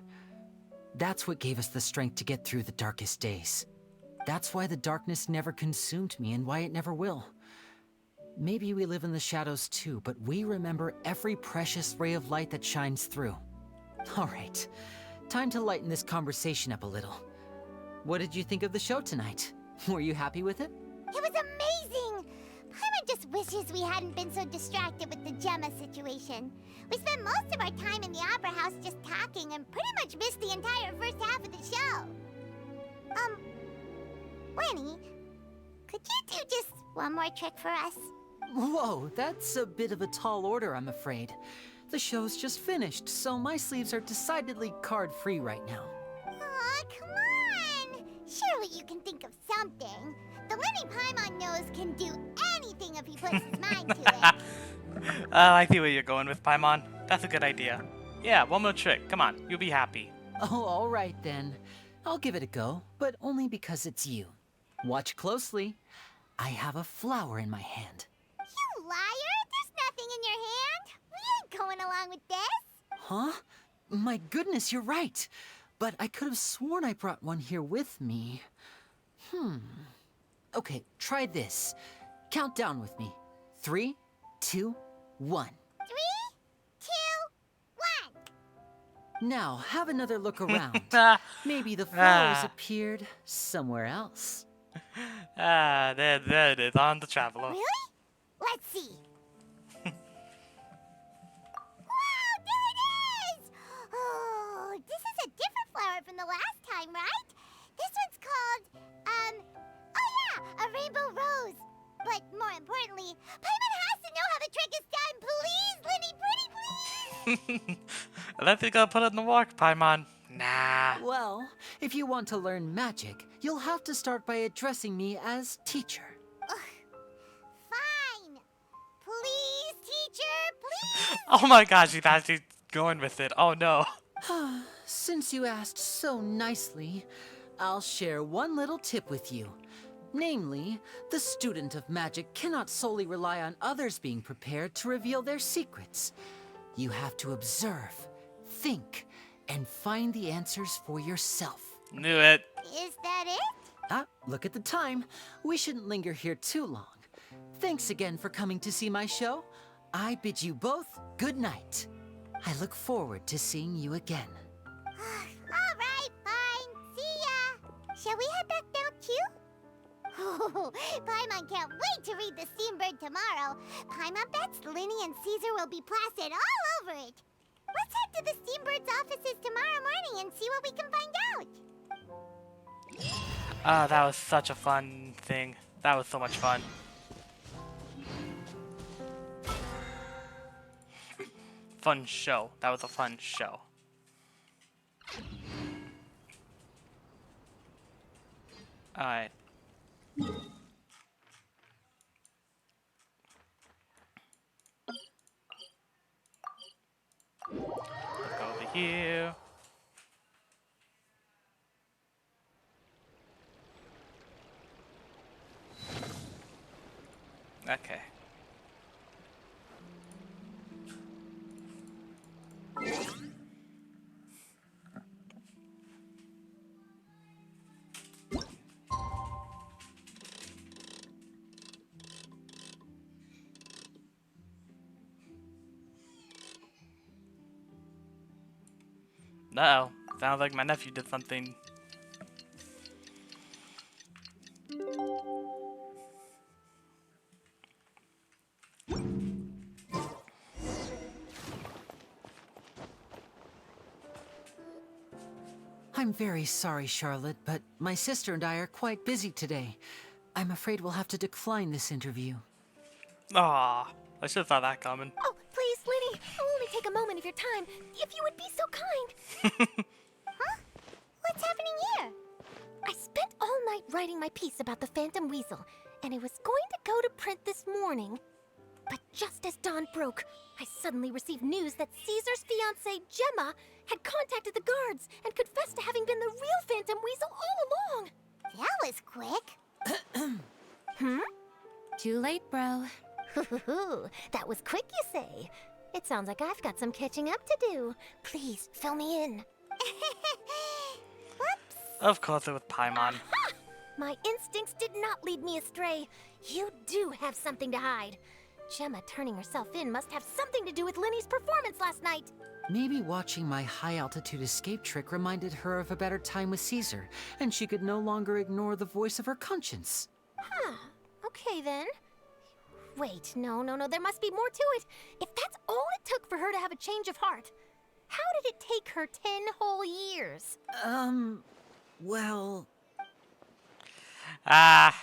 That's what gave us the strength to get through the darkest days. That's why the darkness never consumed me, and why it never will. Maybe we live in the shadows too, but we remember every precious ray of light that shines through. All right, time to lighten this conversation up a little. What did you think of the show tonight? Were you happy with it? It was amazing! Paimon just wishes we hadn't been so distracted with the Gemma situation. We spent most of our time in the Opera House just talking and pretty much missed the entire first half of the show. Lenny, could you do just one more trick for us? Whoa, that's a bit of a tall order, I'm afraid. The show's just finished, so my sleeves are decidedly card-free right now. Aw, come on! Surely you can think of something. The Lenny Paimon knows can do anything if he puts his mind to it. I see where you're going with Paimon. That's a good idea. Yeah, one more trick. Come on, you'll be happy. Oh, all right then. I'll give it a go, but only because it's you. Watch closely. I have a flower in my hand. You liar! There's nothing in your hand! We ain't going along with this! Huh? My goodness, you're right. But I could have sworn I brought one here with me. Okay, try this. Count down with me. 3, 2, 1. 3, 2, 1. Now, have another look around. Maybe the flowers appeared somewhere else. There it is, on the Traveler. Really? Let's see. Wow, there it is! Oh, this is a different flower from the last time, right? This one's called, oh yeah, a rainbow rose. But more importantly, Paimon has to know how the trick is done. Please, Lenny, pretty please! Unless you're gonna put it in the work, Paimon. Nah. Well, if you want to learn magic, you'll have to start by addressing me as teacher. Fine. Please, teacher, please! Oh my gosh, she's actually going with it. Oh no. Since you asked so nicely, I'll share one little tip with you. Namely, the student of magic cannot solely rely on others being prepared to reveal their secrets. You have to observe, think, and find the answers for yourself. Knew it. Is that it? Look at the time. We shouldn't linger here too long. Thanks again for coming to see my show. I bid you both good night. I look forward to seeing you again. All right, fine. See ya. Shall we head back down too? Oh, Paimon can't wait to read The Steambird tomorrow. Paimon bets Linny and Caesar will be plastered all over it. Let's head to the Steambird's offices tomorrow morning and see what we can find out. That was such a fun thing. That was so much fun. Fun show. That was a fun show. Alright. Let's go over here. Okay. Uh-oh. Sounds like my nephew did something. I'm very sorry, Charlotte, but my sister and I are quite busy today. I'm afraid we'll have to decline this interview. Aw, I should have thought that coming. Oh, please, Linny, I'll only take a moment of your time, if you would be so kind. Huh? What's happening here? I spent all night writing my piece about the Phantom Weasel, and it was going to go to print this morning. But just as dawn broke, I suddenly received news that Caesar's fiancée, Gemma, had contacted the guards and confessed to having been the real Phantom Weasel all along. That was quick. Too late, bro. That was quick, you say? It sounds like I've got some catching up to do. Please, fill me in. Whoops. Of course it was Paimon. Aha! My instincts did not lead me astray. You do have something to hide. Gemma turning herself in must have something to do with Linny's performance last night. Maybe watching my high-altitude escape trick reminded her of a better time with Caesar, and she could no longer ignore the voice of her conscience. Huh. Okay, then. Wait, no, there must be more to it. If that's all it took for her to have a change of heart, how did it take her 10 whole years? Well... Ah.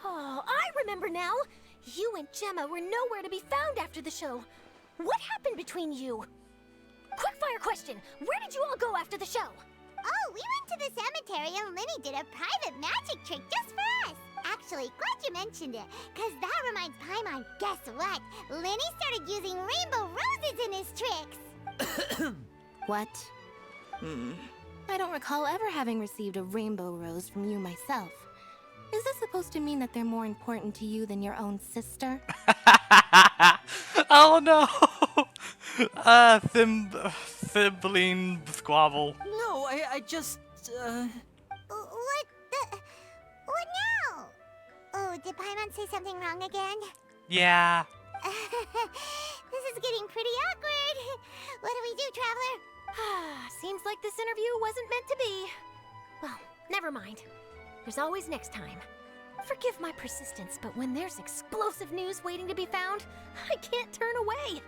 Oh, I remember now. You and Gemma were nowhere to be found after the show. What happened between you? Quickfire question. Where did you all go after the show? Oh, we went to the cemetery and Linny did a private magic trick just for us. Actually, glad you mentioned it, because that reminds Paimon, guess what? Linny started using rainbow roses in his tricks. What? I don't recall ever having received a rainbow rose from you myself. Is this supposed to mean that they're more important to you than your own sister? Oh no! Sibling squabble. No, I just, What now? Oh, did Paimon say something wrong again? Yeah. This is getting pretty awkward. What do we do, Traveler? Seems like this interview wasn't meant to be. Well, never mind. There's always next time. Forgive my persistence, but when there's explosive news waiting to be found, I can't turn away.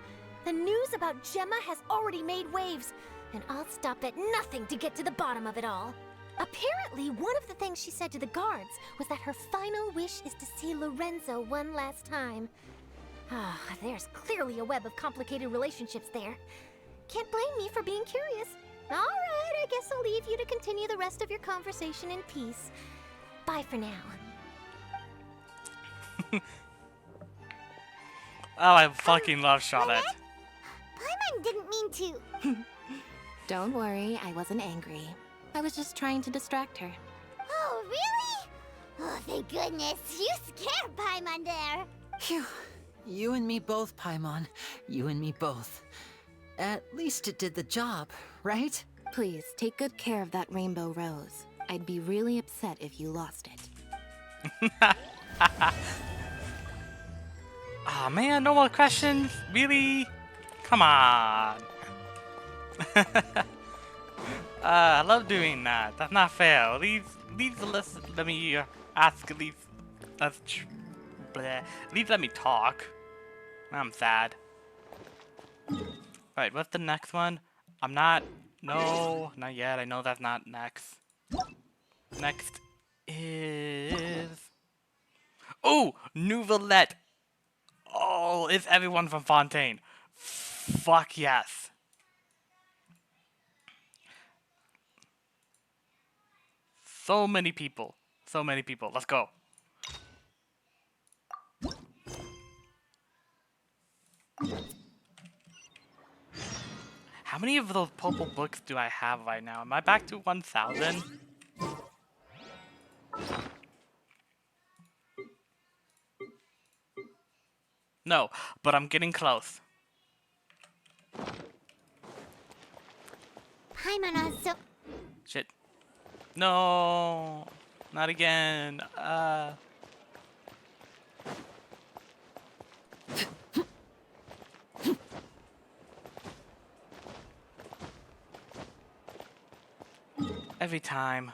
The news about Gemma has already made waves, and I'll stop at nothing to get to the bottom of it all. Apparently, one of the things she said to the guards was that her final wish is to see Lorenzo one last time. There's clearly a web of complicated relationships there. Can't blame me for being curious. All right, I guess I'll leave you to continue the rest of your conversation in peace. Bye for now. Oh, I fucking love Charlotte. Paimon didn't mean to. Don't worry, I wasn't angry. I was just trying to distract her. Oh, really? Oh, thank goodness. You scared Paimon there. Phew. You and me both, Paimon. You and me both. At least it did the job, right? Please, take good care of that rainbow rose. I'd be really upset if you lost it. Oh man, no more questions? Really? Come on. I love doing that. That's not fair. At least let me ask. At least let me talk. I'm sad. Right, what's the next one? No, not yet. I know that's not next. Next is... Oh, Nouvellette. Oh, it's everyone from Fontaine. Fuck yes. So many people. So many people. Let's go. How many of those purple books do I have right now? Am I back to 1,000? No, but I'm getting close. Paimon was so... Shit. No, not again. Every time.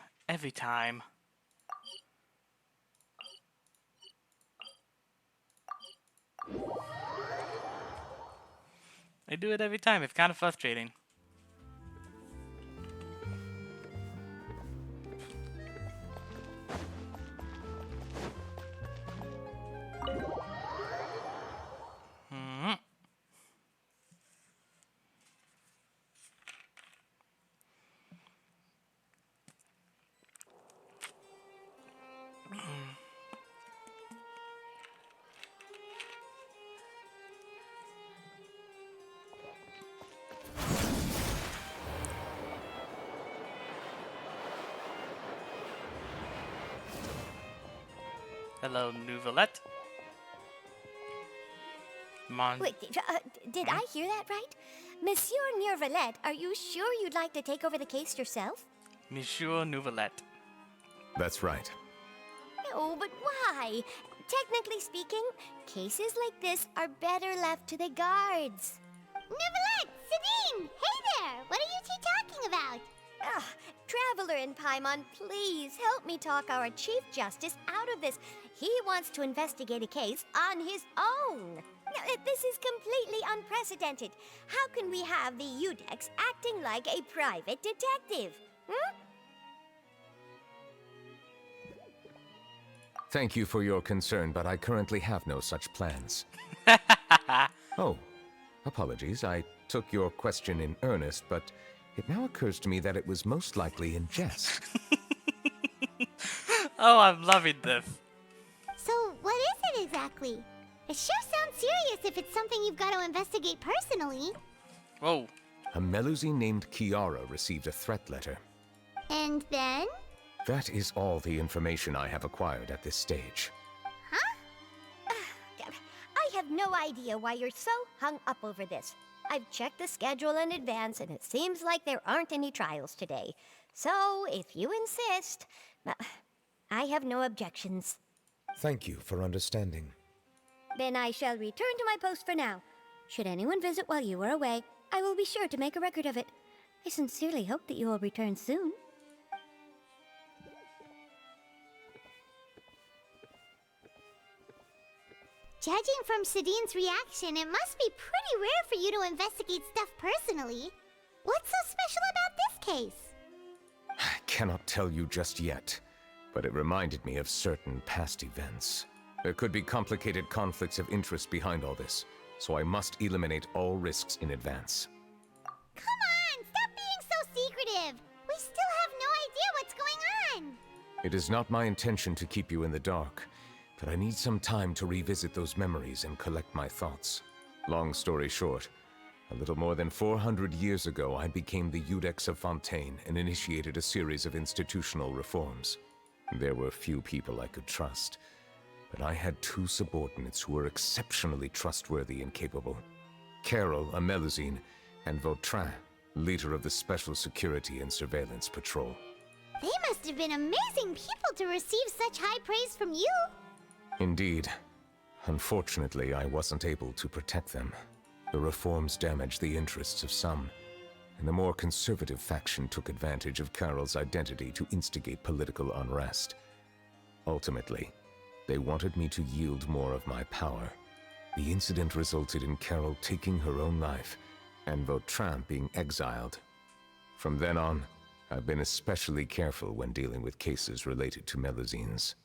I do it every time. It's kind of frustrating. Hello, Nouvellette. Wait, did I hear that right? Monsieur Nouvellette, are you sure you'd like to take over the case yourself? Monsieur Nouvellette. That's right. No, but why? Technically speaking, cases like this are better left to the guards. Nouvellette! Sabine! Hey there! What are you two talking about? Traveler in Paimon, please help me talk our Chief Justice out of this. He wants to investigate a case on his own. Now, this is completely unprecedented. How can we have the Udex acting like a private detective? Hmm? Thank you for your concern, but I currently have no such plans. Oh, apologies. I took your question in earnest, but it now occurs to me that it was most likely in jest. Oh, I'm loving this. So, what is it exactly? It sure sounds serious if it's something you've got to investigate personally. Whoa. A Melusine named Kiara received a threat letter. And then? That is all the information I have acquired at this stage. Huh? I have no idea why you're so hung up over this. I've checked the schedule in advance, and it seems like there aren't any trials today. So, if you insist, I have no objections. Thank you for understanding. Then I shall return to my post for now. Should anyone visit while you are away, I will be sure to make a record of it. I sincerely hope that you will return soon. Judging from Sadine's reaction, it must be pretty rare for you to investigate stuff personally. What's so special about this case? I cannot tell you just yet, but it reminded me of certain past events. There could be complicated conflicts of interest behind all this, so I must eliminate all risks in advance. Come on, stop being so secretive! We still have no idea what's going on! It is not my intention to keep you in the dark, but I need some time to revisit those memories and collect my thoughts. Long story short, a little more than 400 years ago, I became the Udex of Fontaine and initiated a series of institutional reforms. There were few people I could trust, but I had two subordinates who were exceptionally trustworthy and capable. Carol, a Melusine, and Vautrin, leader of the Special Security and Surveillance Patrol. They must have been amazing people to receive such high praise from you! Indeed. Unfortunately, I wasn't able to protect them. The reforms damaged the interests of some, and the more conservative faction took advantage of Carol's identity to instigate political unrest. Ultimately, they wanted me to yield more of my power. The incident resulted in Carol taking her own life, and Vautrin being exiled. From then on, I've been especially careful when dealing with cases related to Melusines.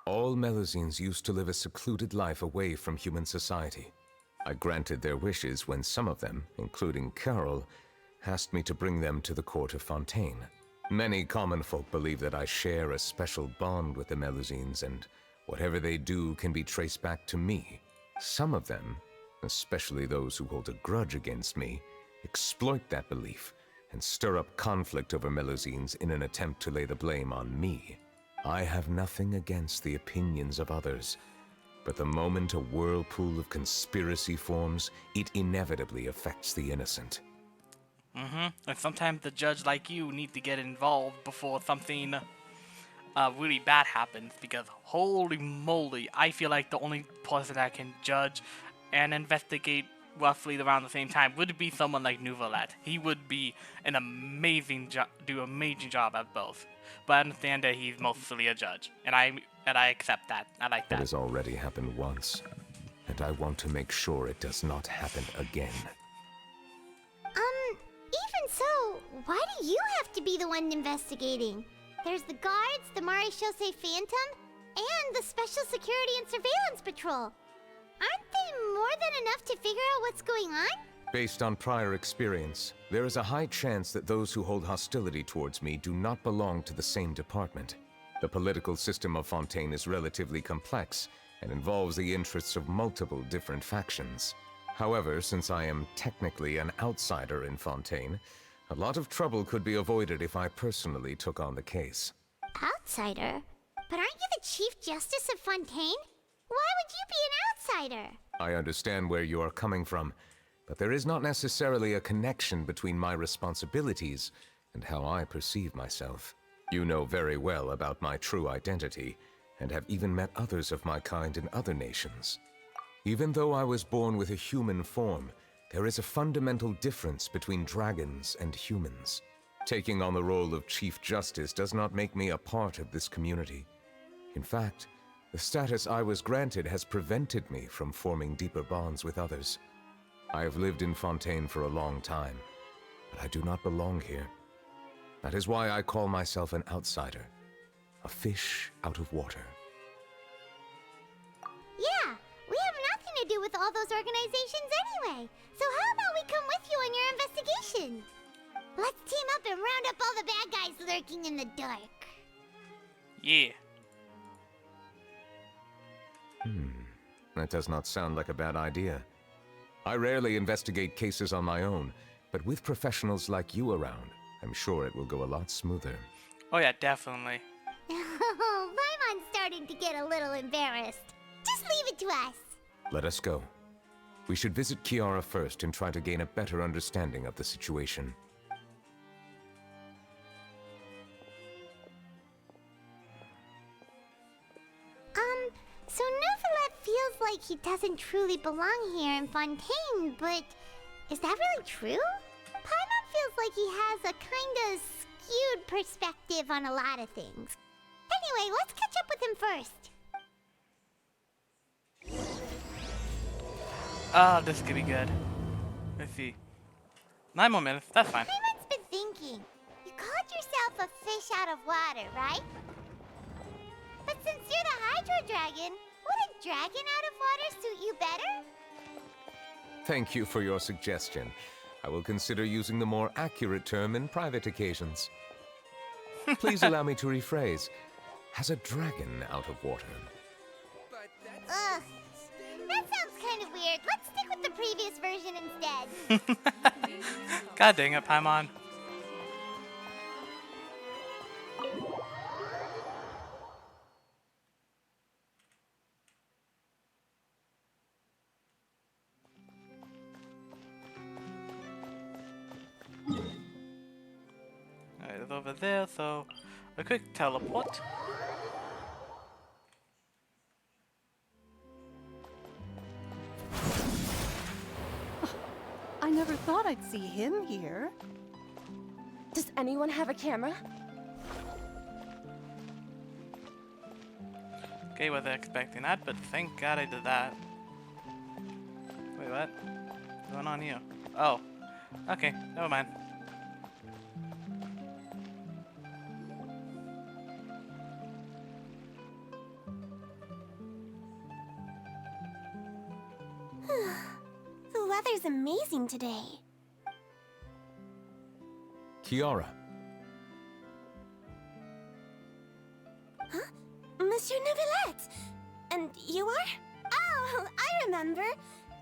All Melusines used to live a secluded life away from human society. I granted their wishes when some of them, including Carol, asked me to bring them to the court of Fontaine. Many common folk believe that I share a special bond with the Melusines, and whatever they do can be traced back to me. Some of them, especially those who hold a grudge against me, exploit that belief and stir up conflict over Melusines in an attempt to lay the blame on me. I have nothing against the opinions of others, but the moment a whirlpool of conspiracy forms, it inevitably affects the innocent. And sometimes the judge like you need to get involved before something really bad happens, because holy moly, I feel like the only person that can judge and investigate roughly around the same time would be someone like Nouvelette. He would be an amazing do an amazing job at both. But I understand that he's mostly a judge, and I accept that. I like that. It has already happened once, and I want to make sure it does not happen again. Even so, why do you have to be the one investigating? There's the guards, the Marechaussee Phantom, and the Special Security and Surveillance Patrol. Aren't they more than enough to figure out what's going on? Based on prior experience, there is a high chance that those who hold hostility towards me do not belong to the same department. The political system of Fontaine is relatively complex and involves the interests of multiple different factions. However, since I am technically an outsider in Fontaine, a lot of trouble could be avoided if I personally took on the case. Outsider? But aren't you the Chief Justice of Fontaine? Why would you be an outsider? I understand where you are coming from, but there is not necessarily a connection between my responsibilities and how I perceive myself. You know very well about my true identity, and have even met others of my kind in other nations. Even though I was born with a human form, there is a fundamental difference between dragons and humans. Taking on the role of Chief Justice does not make me a part of this community. In fact, the status I was granted has prevented me from forming deeper bonds with others. I have lived in Fontaine for a long time, but I do not belong here. That is why I call myself an outsider, a fish out of water. Yeah, we have nothing to do with all those organizations anyway. So how about we come with you on your investigation? Let's team up and round up all the bad guys lurking in the dark. Yeah. That does not sound like a bad idea. I rarely investigate cases on my own, but with professionals like you around, I'm sure it will go a lot smoother. Oh yeah, definitely. Oh, Paimon's starting to get a little embarrassed. Just leave it to us. Let us go. We should visit Kiara first and try to gain a better understanding of the situation. So Neuvillette feels like he doesn't truly belong here in Fontaine, but is that really true? Paimon feels like he has a kinda skewed perspective on a lot of things. Anyway, let's catch up with him first. Oh, this could be good. Let's see. 9 more minutes, that's fine. Paimon's been thinking. You called yourself a fish out of water, right? But since you're the Hydro Dragon, would a dragon out of water suit you better? Thank you for your suggestion. I will consider using the more accurate term in private occasions. Please allow me to rephrase. Has a dragon out of water? Ugh. That sounds kind of weird. Let's stick with the previous version instead. God dang it, Paimon. Alright, it's over there, so a quick teleport. I never thought I'd see him here. Does anyone have a camera? Okay, wasn't expecting that, but thank God I did that. Wait, what? What's going on here? Oh. Okay, never mind. The weather's amazing today. Kiara. Huh? Monsieur Neuvillette! And you are? Oh, I remember.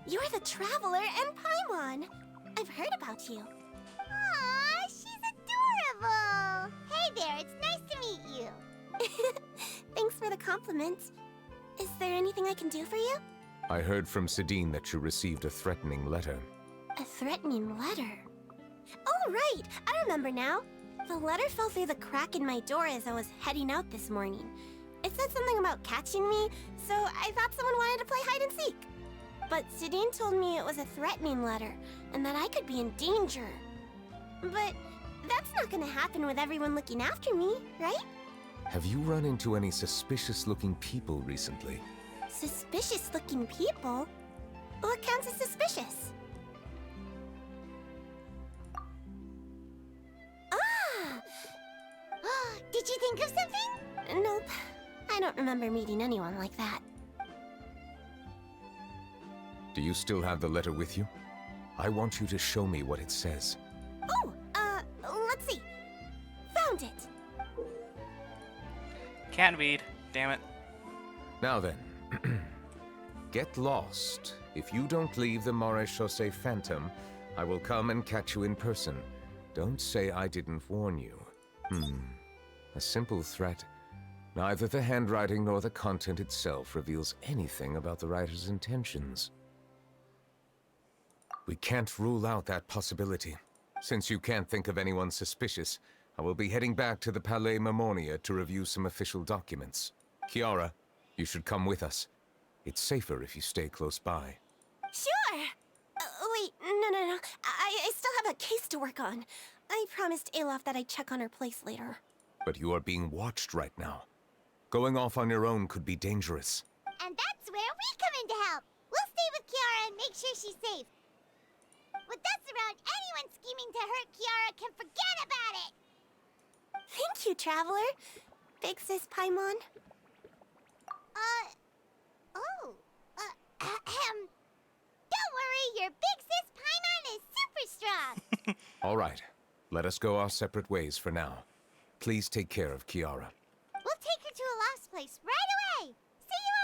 You're the Traveler and Paimon. I've heard about you. Aw, she's adorable. Hey there, it's nice to meet you. Thanks for the compliment. Is there anything I can do for you? I heard from Sidine that you received a threatening letter. A threatening letter? Oh, right! I remember now. The letter fell through the crack in my door as I was heading out this morning. It said something about catching me, so I thought someone wanted to play hide and seek. But Sidine told me it was a threatening letter, and that I could be in danger. But that's not gonna happen with everyone looking after me, right? Have you run into any suspicious-looking people recently? Suspicious-looking people? What counts as suspicious? Ah! Did you think of something? Nope. I don't remember meeting anyone like that. Do you still have the letter with you? I want you to show me what it says. Oh, let's see. Found it. Can't read, damn it. Now then, get lost. If you don't leave the Maréchaussée Phantom, I will come and catch you in person. Don't say I didn't warn you. A simple threat. Neither the handwriting nor the content itself reveals anything about the writer's intentions. We can't rule out that possibility. Since you can't think of anyone suspicious, I will be heading back to the Palais Mermonia to review some official documents. Kiara, you should come with us. It's safer if you stay close by. Sure! Wait, No. I still have a case to work on. I promised Alof that I'd check on her place later. But you are being watched right now. Going off on your own could be dangerous. And that's where we come in to help. We'll stay with Kiara and make sure she's safe. With us around, anyone scheming to hurt Kiara can forget about it! Thank you, Traveler. Big Sis Paimon. Don't worry, your Big Sis Paimon is super strong! All right. Let us go our separate ways for now. Please take care of Kiara. We'll take her to a lost place right away! See you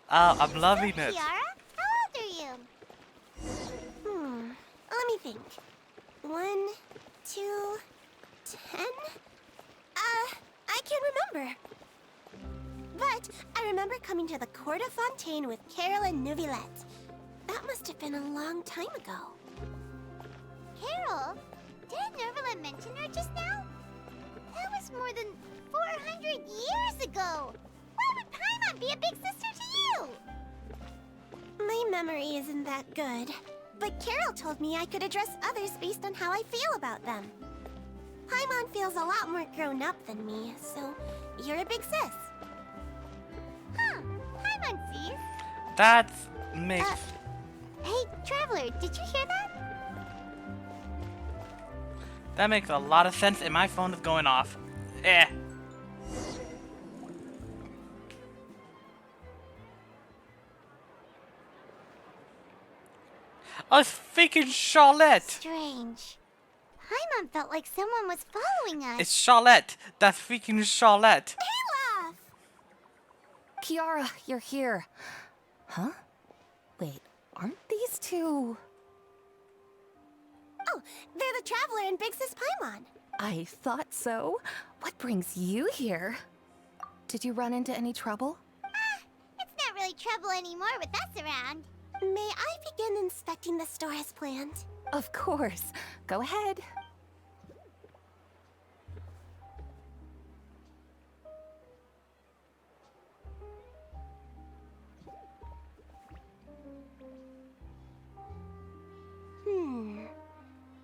around! I'm loving So, it. Kiara, how old are you? Let me think. 1, 2, 10? I can't remember. But I remember coming to the Court of Fontaine with Carol and Neuvillette. That must have been a long time ago. Carol? Didn't Neuvillette mention her just now? That was more than 400 years ago! Why would Paimon be a big sister to you? My memory isn't that good. But Carol told me I could address others based on how I feel about them. Paimon feels a lot more grown up than me, so you're a big sis. Huh, Paimon sees. That makes... Hey, Traveler, did you hear that? That makes a lot of sense, and my phone is going off. Eh. Oh, it's freaking Charlotte! Strange. Paimon felt like someone was following us. It's Charlotte! That's freaking Charlotte! Alof! Kiara, you're here. Huh? Wait, aren't these two... Oh, they're the Traveler and Big Sis Paimon. I thought so. What brings you here? Did you run into any trouble? It's not really trouble anymore with us around. May I begin inspecting the store as planned? Of course. Go ahead.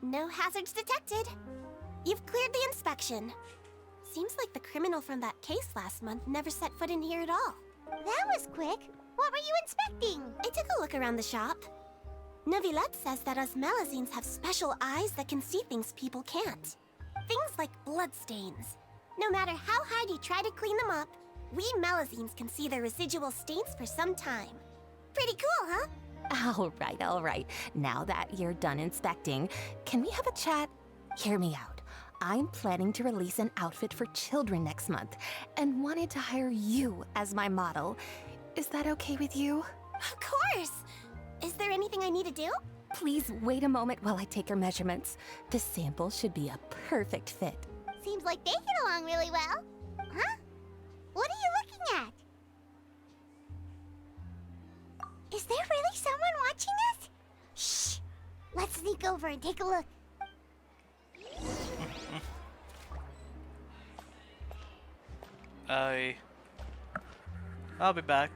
No hazards detected. You've cleared the inspection. Seems like the criminal from that case last month never set foot in here at all. That was quick. What were you inspecting? I took a look around the shop. Neuvillette says that us Melazines have special eyes that can see things people can't. Things like bloodstains. No matter how hard you try to clean them up, we Melazines can see their residual stains for some time. Pretty cool, huh? All right. Now that you're done inspecting, can we have a chat? Hear me out. I'm planning to release an outfit for children next month and wanted to hire you as my model. Is that okay with you? Of course! Is there anything I need to do? Please wait a moment while I take your measurements. The sample should be a perfect fit. Seems like they get along really well. Huh? What are you looking at? Is there really someone watching us? Shh! Let's sneak over and take a look. I'll be back.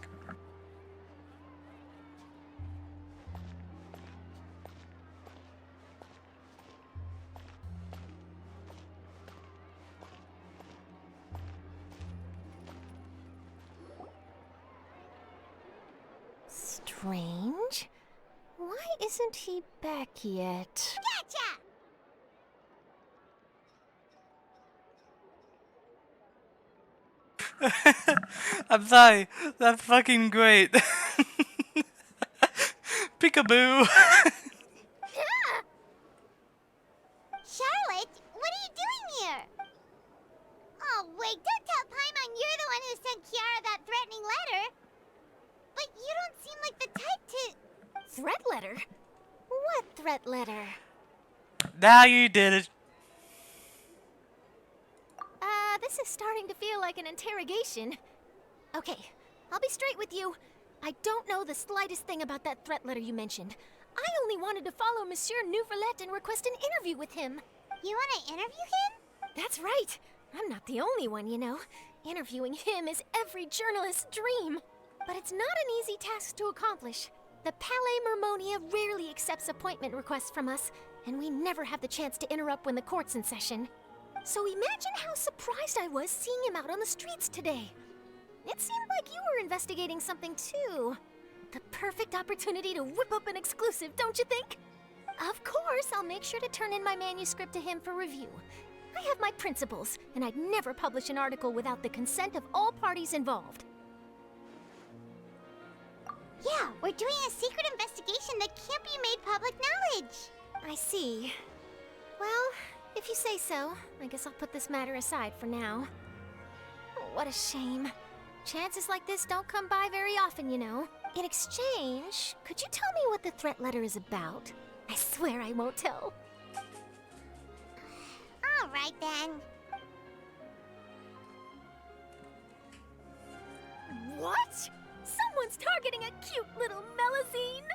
Strange. Why isn't he back yet? Gotcha! I'm sorry. That's fucking great. Peekaboo. Charlotte, what are you doing here? Oh, wait, don't tell Paimon you're the one who sent Kiara that threatening letter. But you don't seem like the type to... Threat letter? What threat letter? Now you did it. This is starting to feel like an interrogation. Okay, I'll be straight with you. I don't know the slightest thing about that threat letter you mentioned. I only wanted to follow Monsieur Neuvillette and request an interview with him. You want to interview him? That's right. I'm not the only one, you know. Interviewing him is every journalist's dream. But it's not an easy task to accomplish. The Palais Mermonia rarely accepts appointment requests from us, and we never have the chance to interrupt when the court's in session. So imagine how surprised I was seeing him out on the streets today. It seemed like you were investigating something too. The perfect opportunity to whip up an exclusive, don't you think? Of course, I'll make sure to turn in my manuscript to him for review. I have my principles, and I'd never publish an article without the consent of all parties involved. Yeah, we're doing a secret investigation that can't be made public knowledge. I see. Well, if you say so, I guess I'll put this matter aside for now. What a shame. Chances like this don't come by very often, you know. In exchange, could you tell me what the threat letter is about? I swear I won't tell. All right, then. What? Someone's targeting a cute little Melazine?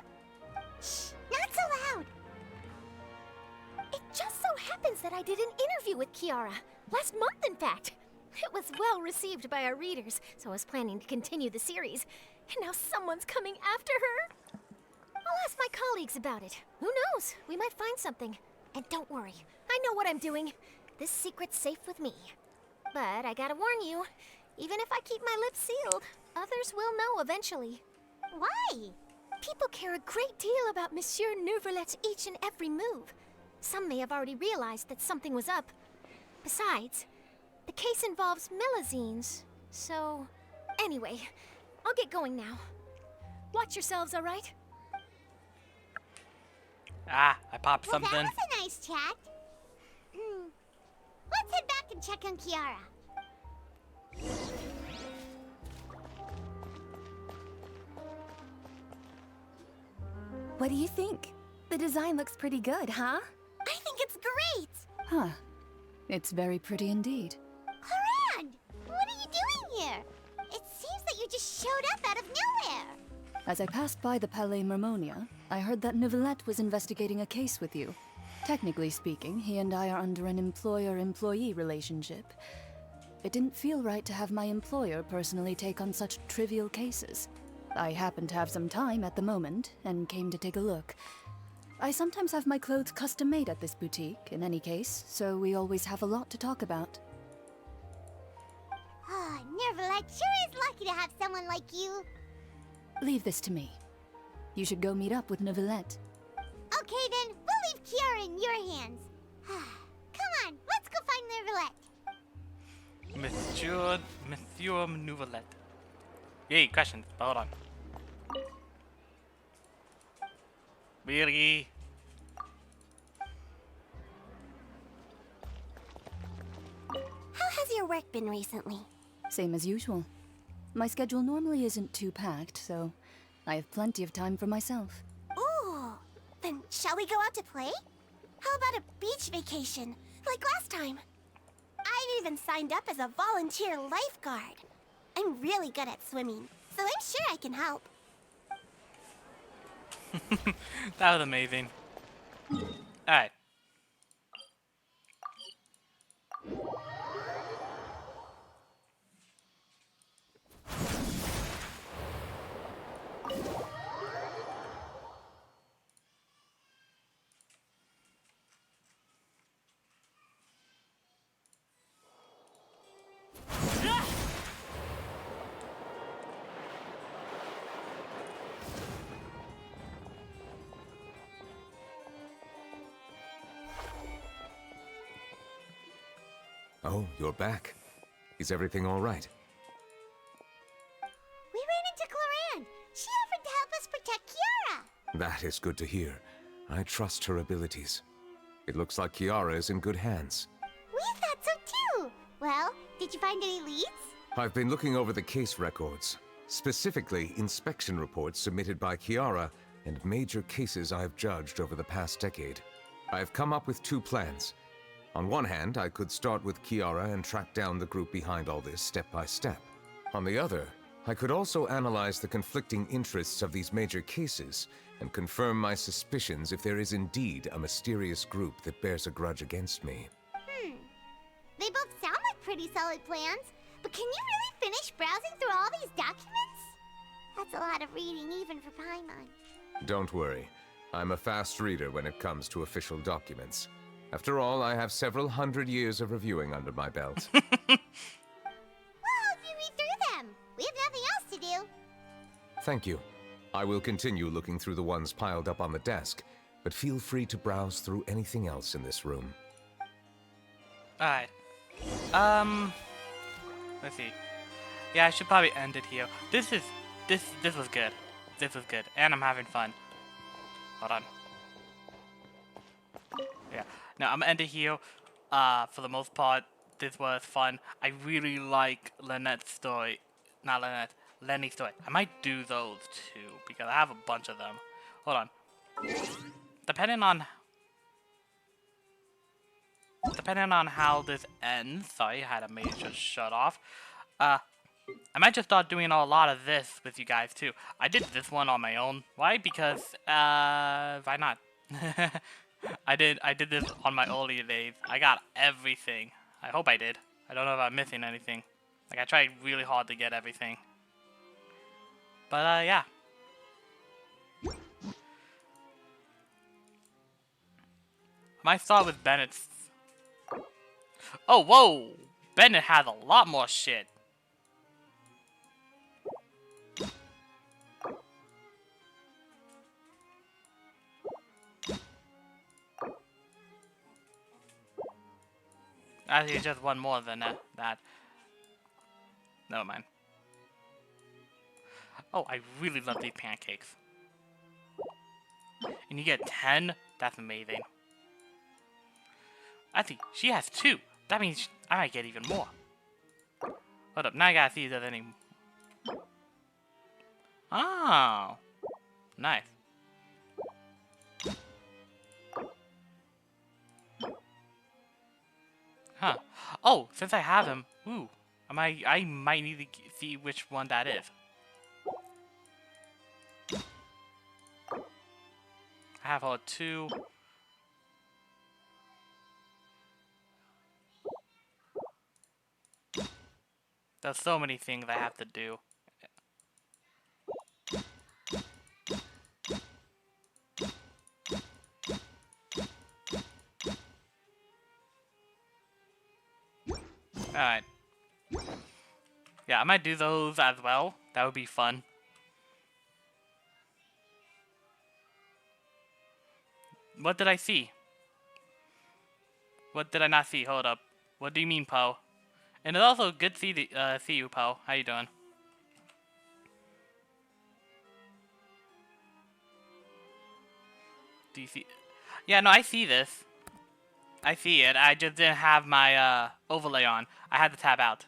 Shh, not so loud. It just so happens that I did an interview with Kiara. Last month, in fact. It was well received by our readers, so I was planning to continue the series. And now someone's coming after her. I'll ask my colleagues about it. Who knows? We might find something. And don't worry, I know what I'm doing. This secret's safe with me. But I gotta warn you, even if I keep my lips sealed, others will know eventually. Why? People care a great deal about Monsieur Neuvrelet's each and every move. Some may have already realized that something was up. Besides, the case involves Melazines, so... Anyway, I'll get going now. Watch yourselves, all right? Ah, I popped Well, something. that was a nice chat. Let's head back and check on Kiara. What do you think? The design looks pretty good, huh? I think it's great! Huh. It's very pretty indeed. Clorand! What are you doing here? It seems that you just showed up out of nowhere. As I passed by the Palais Mermonia, I heard that Neuvillette was investigating a case with you. Technically speaking, he and I are under an employer-employee relationship. It didn't feel right to have my employer personally take on such trivial cases. I happened to have some time at the moment, and came to take a look. I sometimes have my clothes custom-made at this boutique, in any case, so we always have a lot to talk about. Oh, Neuvillette sure is lucky to have someone like you. Leave this to me. You should go meet up with Neuvillette. Okay then, we'll leave Kiara in your hands. Come on, let's go find Neuvillette. Monsieur Neuvillette. Yay, questions. Hold on. Really? How has your work been recently? Same as usual. My schedule normally isn't too packed, so I have plenty of time for myself. Ooh, then shall we go out to play? How about a beach vacation, like last time? I've even signed up as a volunteer lifeguard. I'm really good at swimming, so I'm sure I can help. That was amazing. Alright. Oh, you're back. Is everything all right? We ran into Clorand. She offered to help us protect Kiara. That is good to hear. I trust her abilities. It looks like Kiara is in good hands. We thought so too. Well, did you find any leads? I've been looking over the case records, specifically inspection reports submitted by Kiara and major cases I have judged over the past decade. I have come up with two plans. On one hand, I could start with Kiara and track down the group behind all this step by step. On the other, I could also analyze the conflicting interests of these major cases and confirm my suspicions if there is indeed a mysterious group that bears a grudge against me. They both sound like pretty solid plans, but can you really finish browsing through all these documents? That's a lot of reading even for Paimon. Don't worry. I'm a fast reader when it comes to official documents. After all, I have several hundred years of reviewing under my belt. Well, if you read through them. We have nothing else to do. Thank you. I will continue looking through the ones piled up on the desk, but feel free to browse through anything else in this room. Alright. Let's see. Yeah, I should probably end it here. This was good. This was good. And I'm having fun. Hold on. Yeah. Now I'm gonna end it here. For the most part, this was fun. I really like Lynette's story. Not Lynette. Lenny's story. I might do those too, because I have a bunch of them. Hold on. Depending on how this ends, sorry, I had a major shut off. I might just start doing a lot of this with you guys too. I did this one on my own. Why? Because why not? I did this on my earlier days. I got everything. I hope I did. I don't know if I'm missing anything. Like, I tried really hard to get everything. But yeah. I might start with Bennett's. Oh, whoa! Bennett has a lot more shit. Actually, just one more than that. Never mind. Oh, I really love these pancakes. And you get 10? That's amazing. I think she has 2. That means I might get even more. Hold up, now I gotta see if there's any... Oh! Nice. Huh. Oh, since I have him, ooh, I might need to see which one that is. I have all 2. There's so many things I have to do. Alright. Yeah, I might do those as well. That would be fun. What did I see? What did I not see? Hold up. What do you mean, Poe? And it's also good to see you, Poe. How you doing? Do you see? Yeah, no, I see this. I see it. I just didn't have my overlay on. I had to tab out.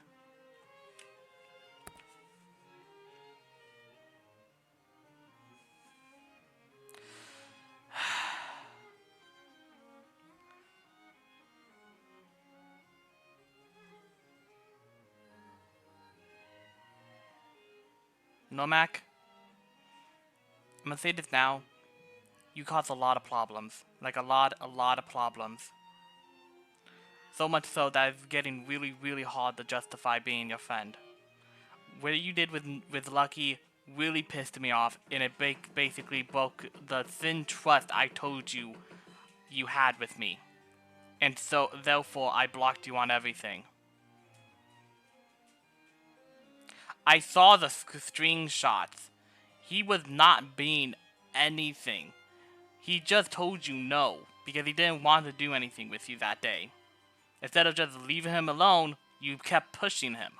Nomak, I'm gonna say this now. You cause a lot of problems. Like a lot of problems. So much so that it's getting really, really hard to justify being your friend. What you did with Lucky really pissed me off, and it basically broke the thin trust I told you you had with me. And so, therefore, I blocked you on everything. I saw the screenshots. He was not being anything. He just told you no, because he didn't want to do anything with you that day. Instead of just leaving him alone, you kept pushing him.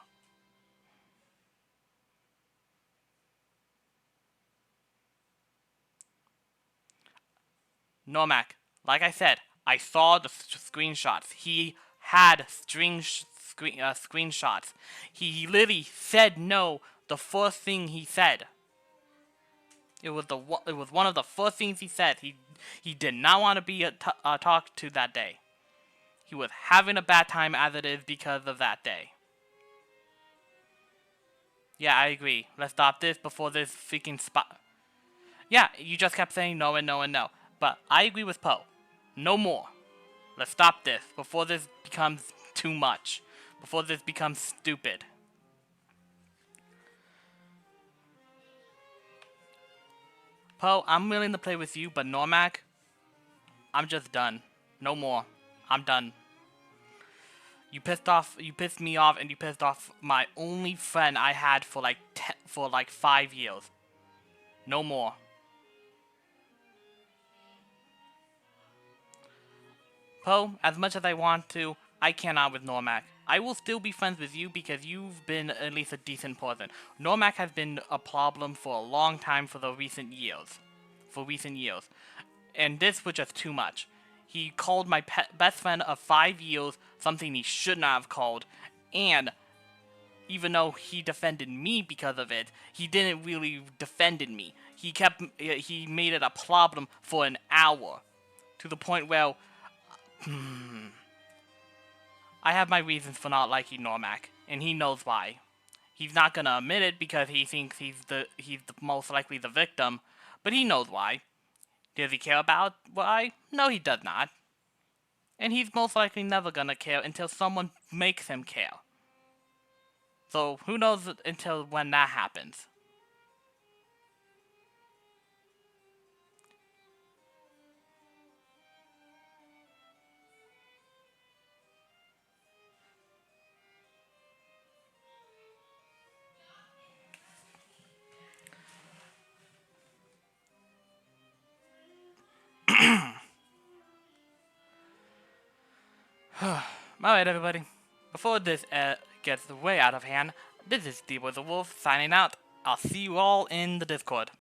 Normac, like I said, I saw the screenshots. He had screenshots. He literally said no the first thing he said. It was one of the first things he said. He did not want to be talked to that day. He was having a bad time as it is because of that day. Yeah, I agree. Let's stop this before this freaking spot. Yeah, you just kept saying no and no and no. But I agree with Poe. No more. Let's stop this before this becomes too much. Before this becomes stupid. Poe, I'm willing to play with you, but Normac, I'm just done. No more. I'm done. You pissed me off, and you pissed off my only friend I had for like 5 years. No more. Poe, as much as I want to, I cannot with Normac. I will still be friends with you because you've been at least a decent person. Normac has been a problem for a long time for recent years. And this was just too much. He called my best friend of 5 years something he should not have called. And even though he defended me because of it, he didn't really defend me. He made it a problem for an hour. To the point where I have my reasons for not liking Normac, and he knows why. He's not gonna admit it because he thinks he's the most likely the victim, but he knows why. Does he care about why? No, he does not. And he's most likely never gonna care until someone makes him care. So who knows until when that happens. Alright, everybody. Before this gets way out of hand, this is Steve the Wolf signing out. I'll see you all in the Discord.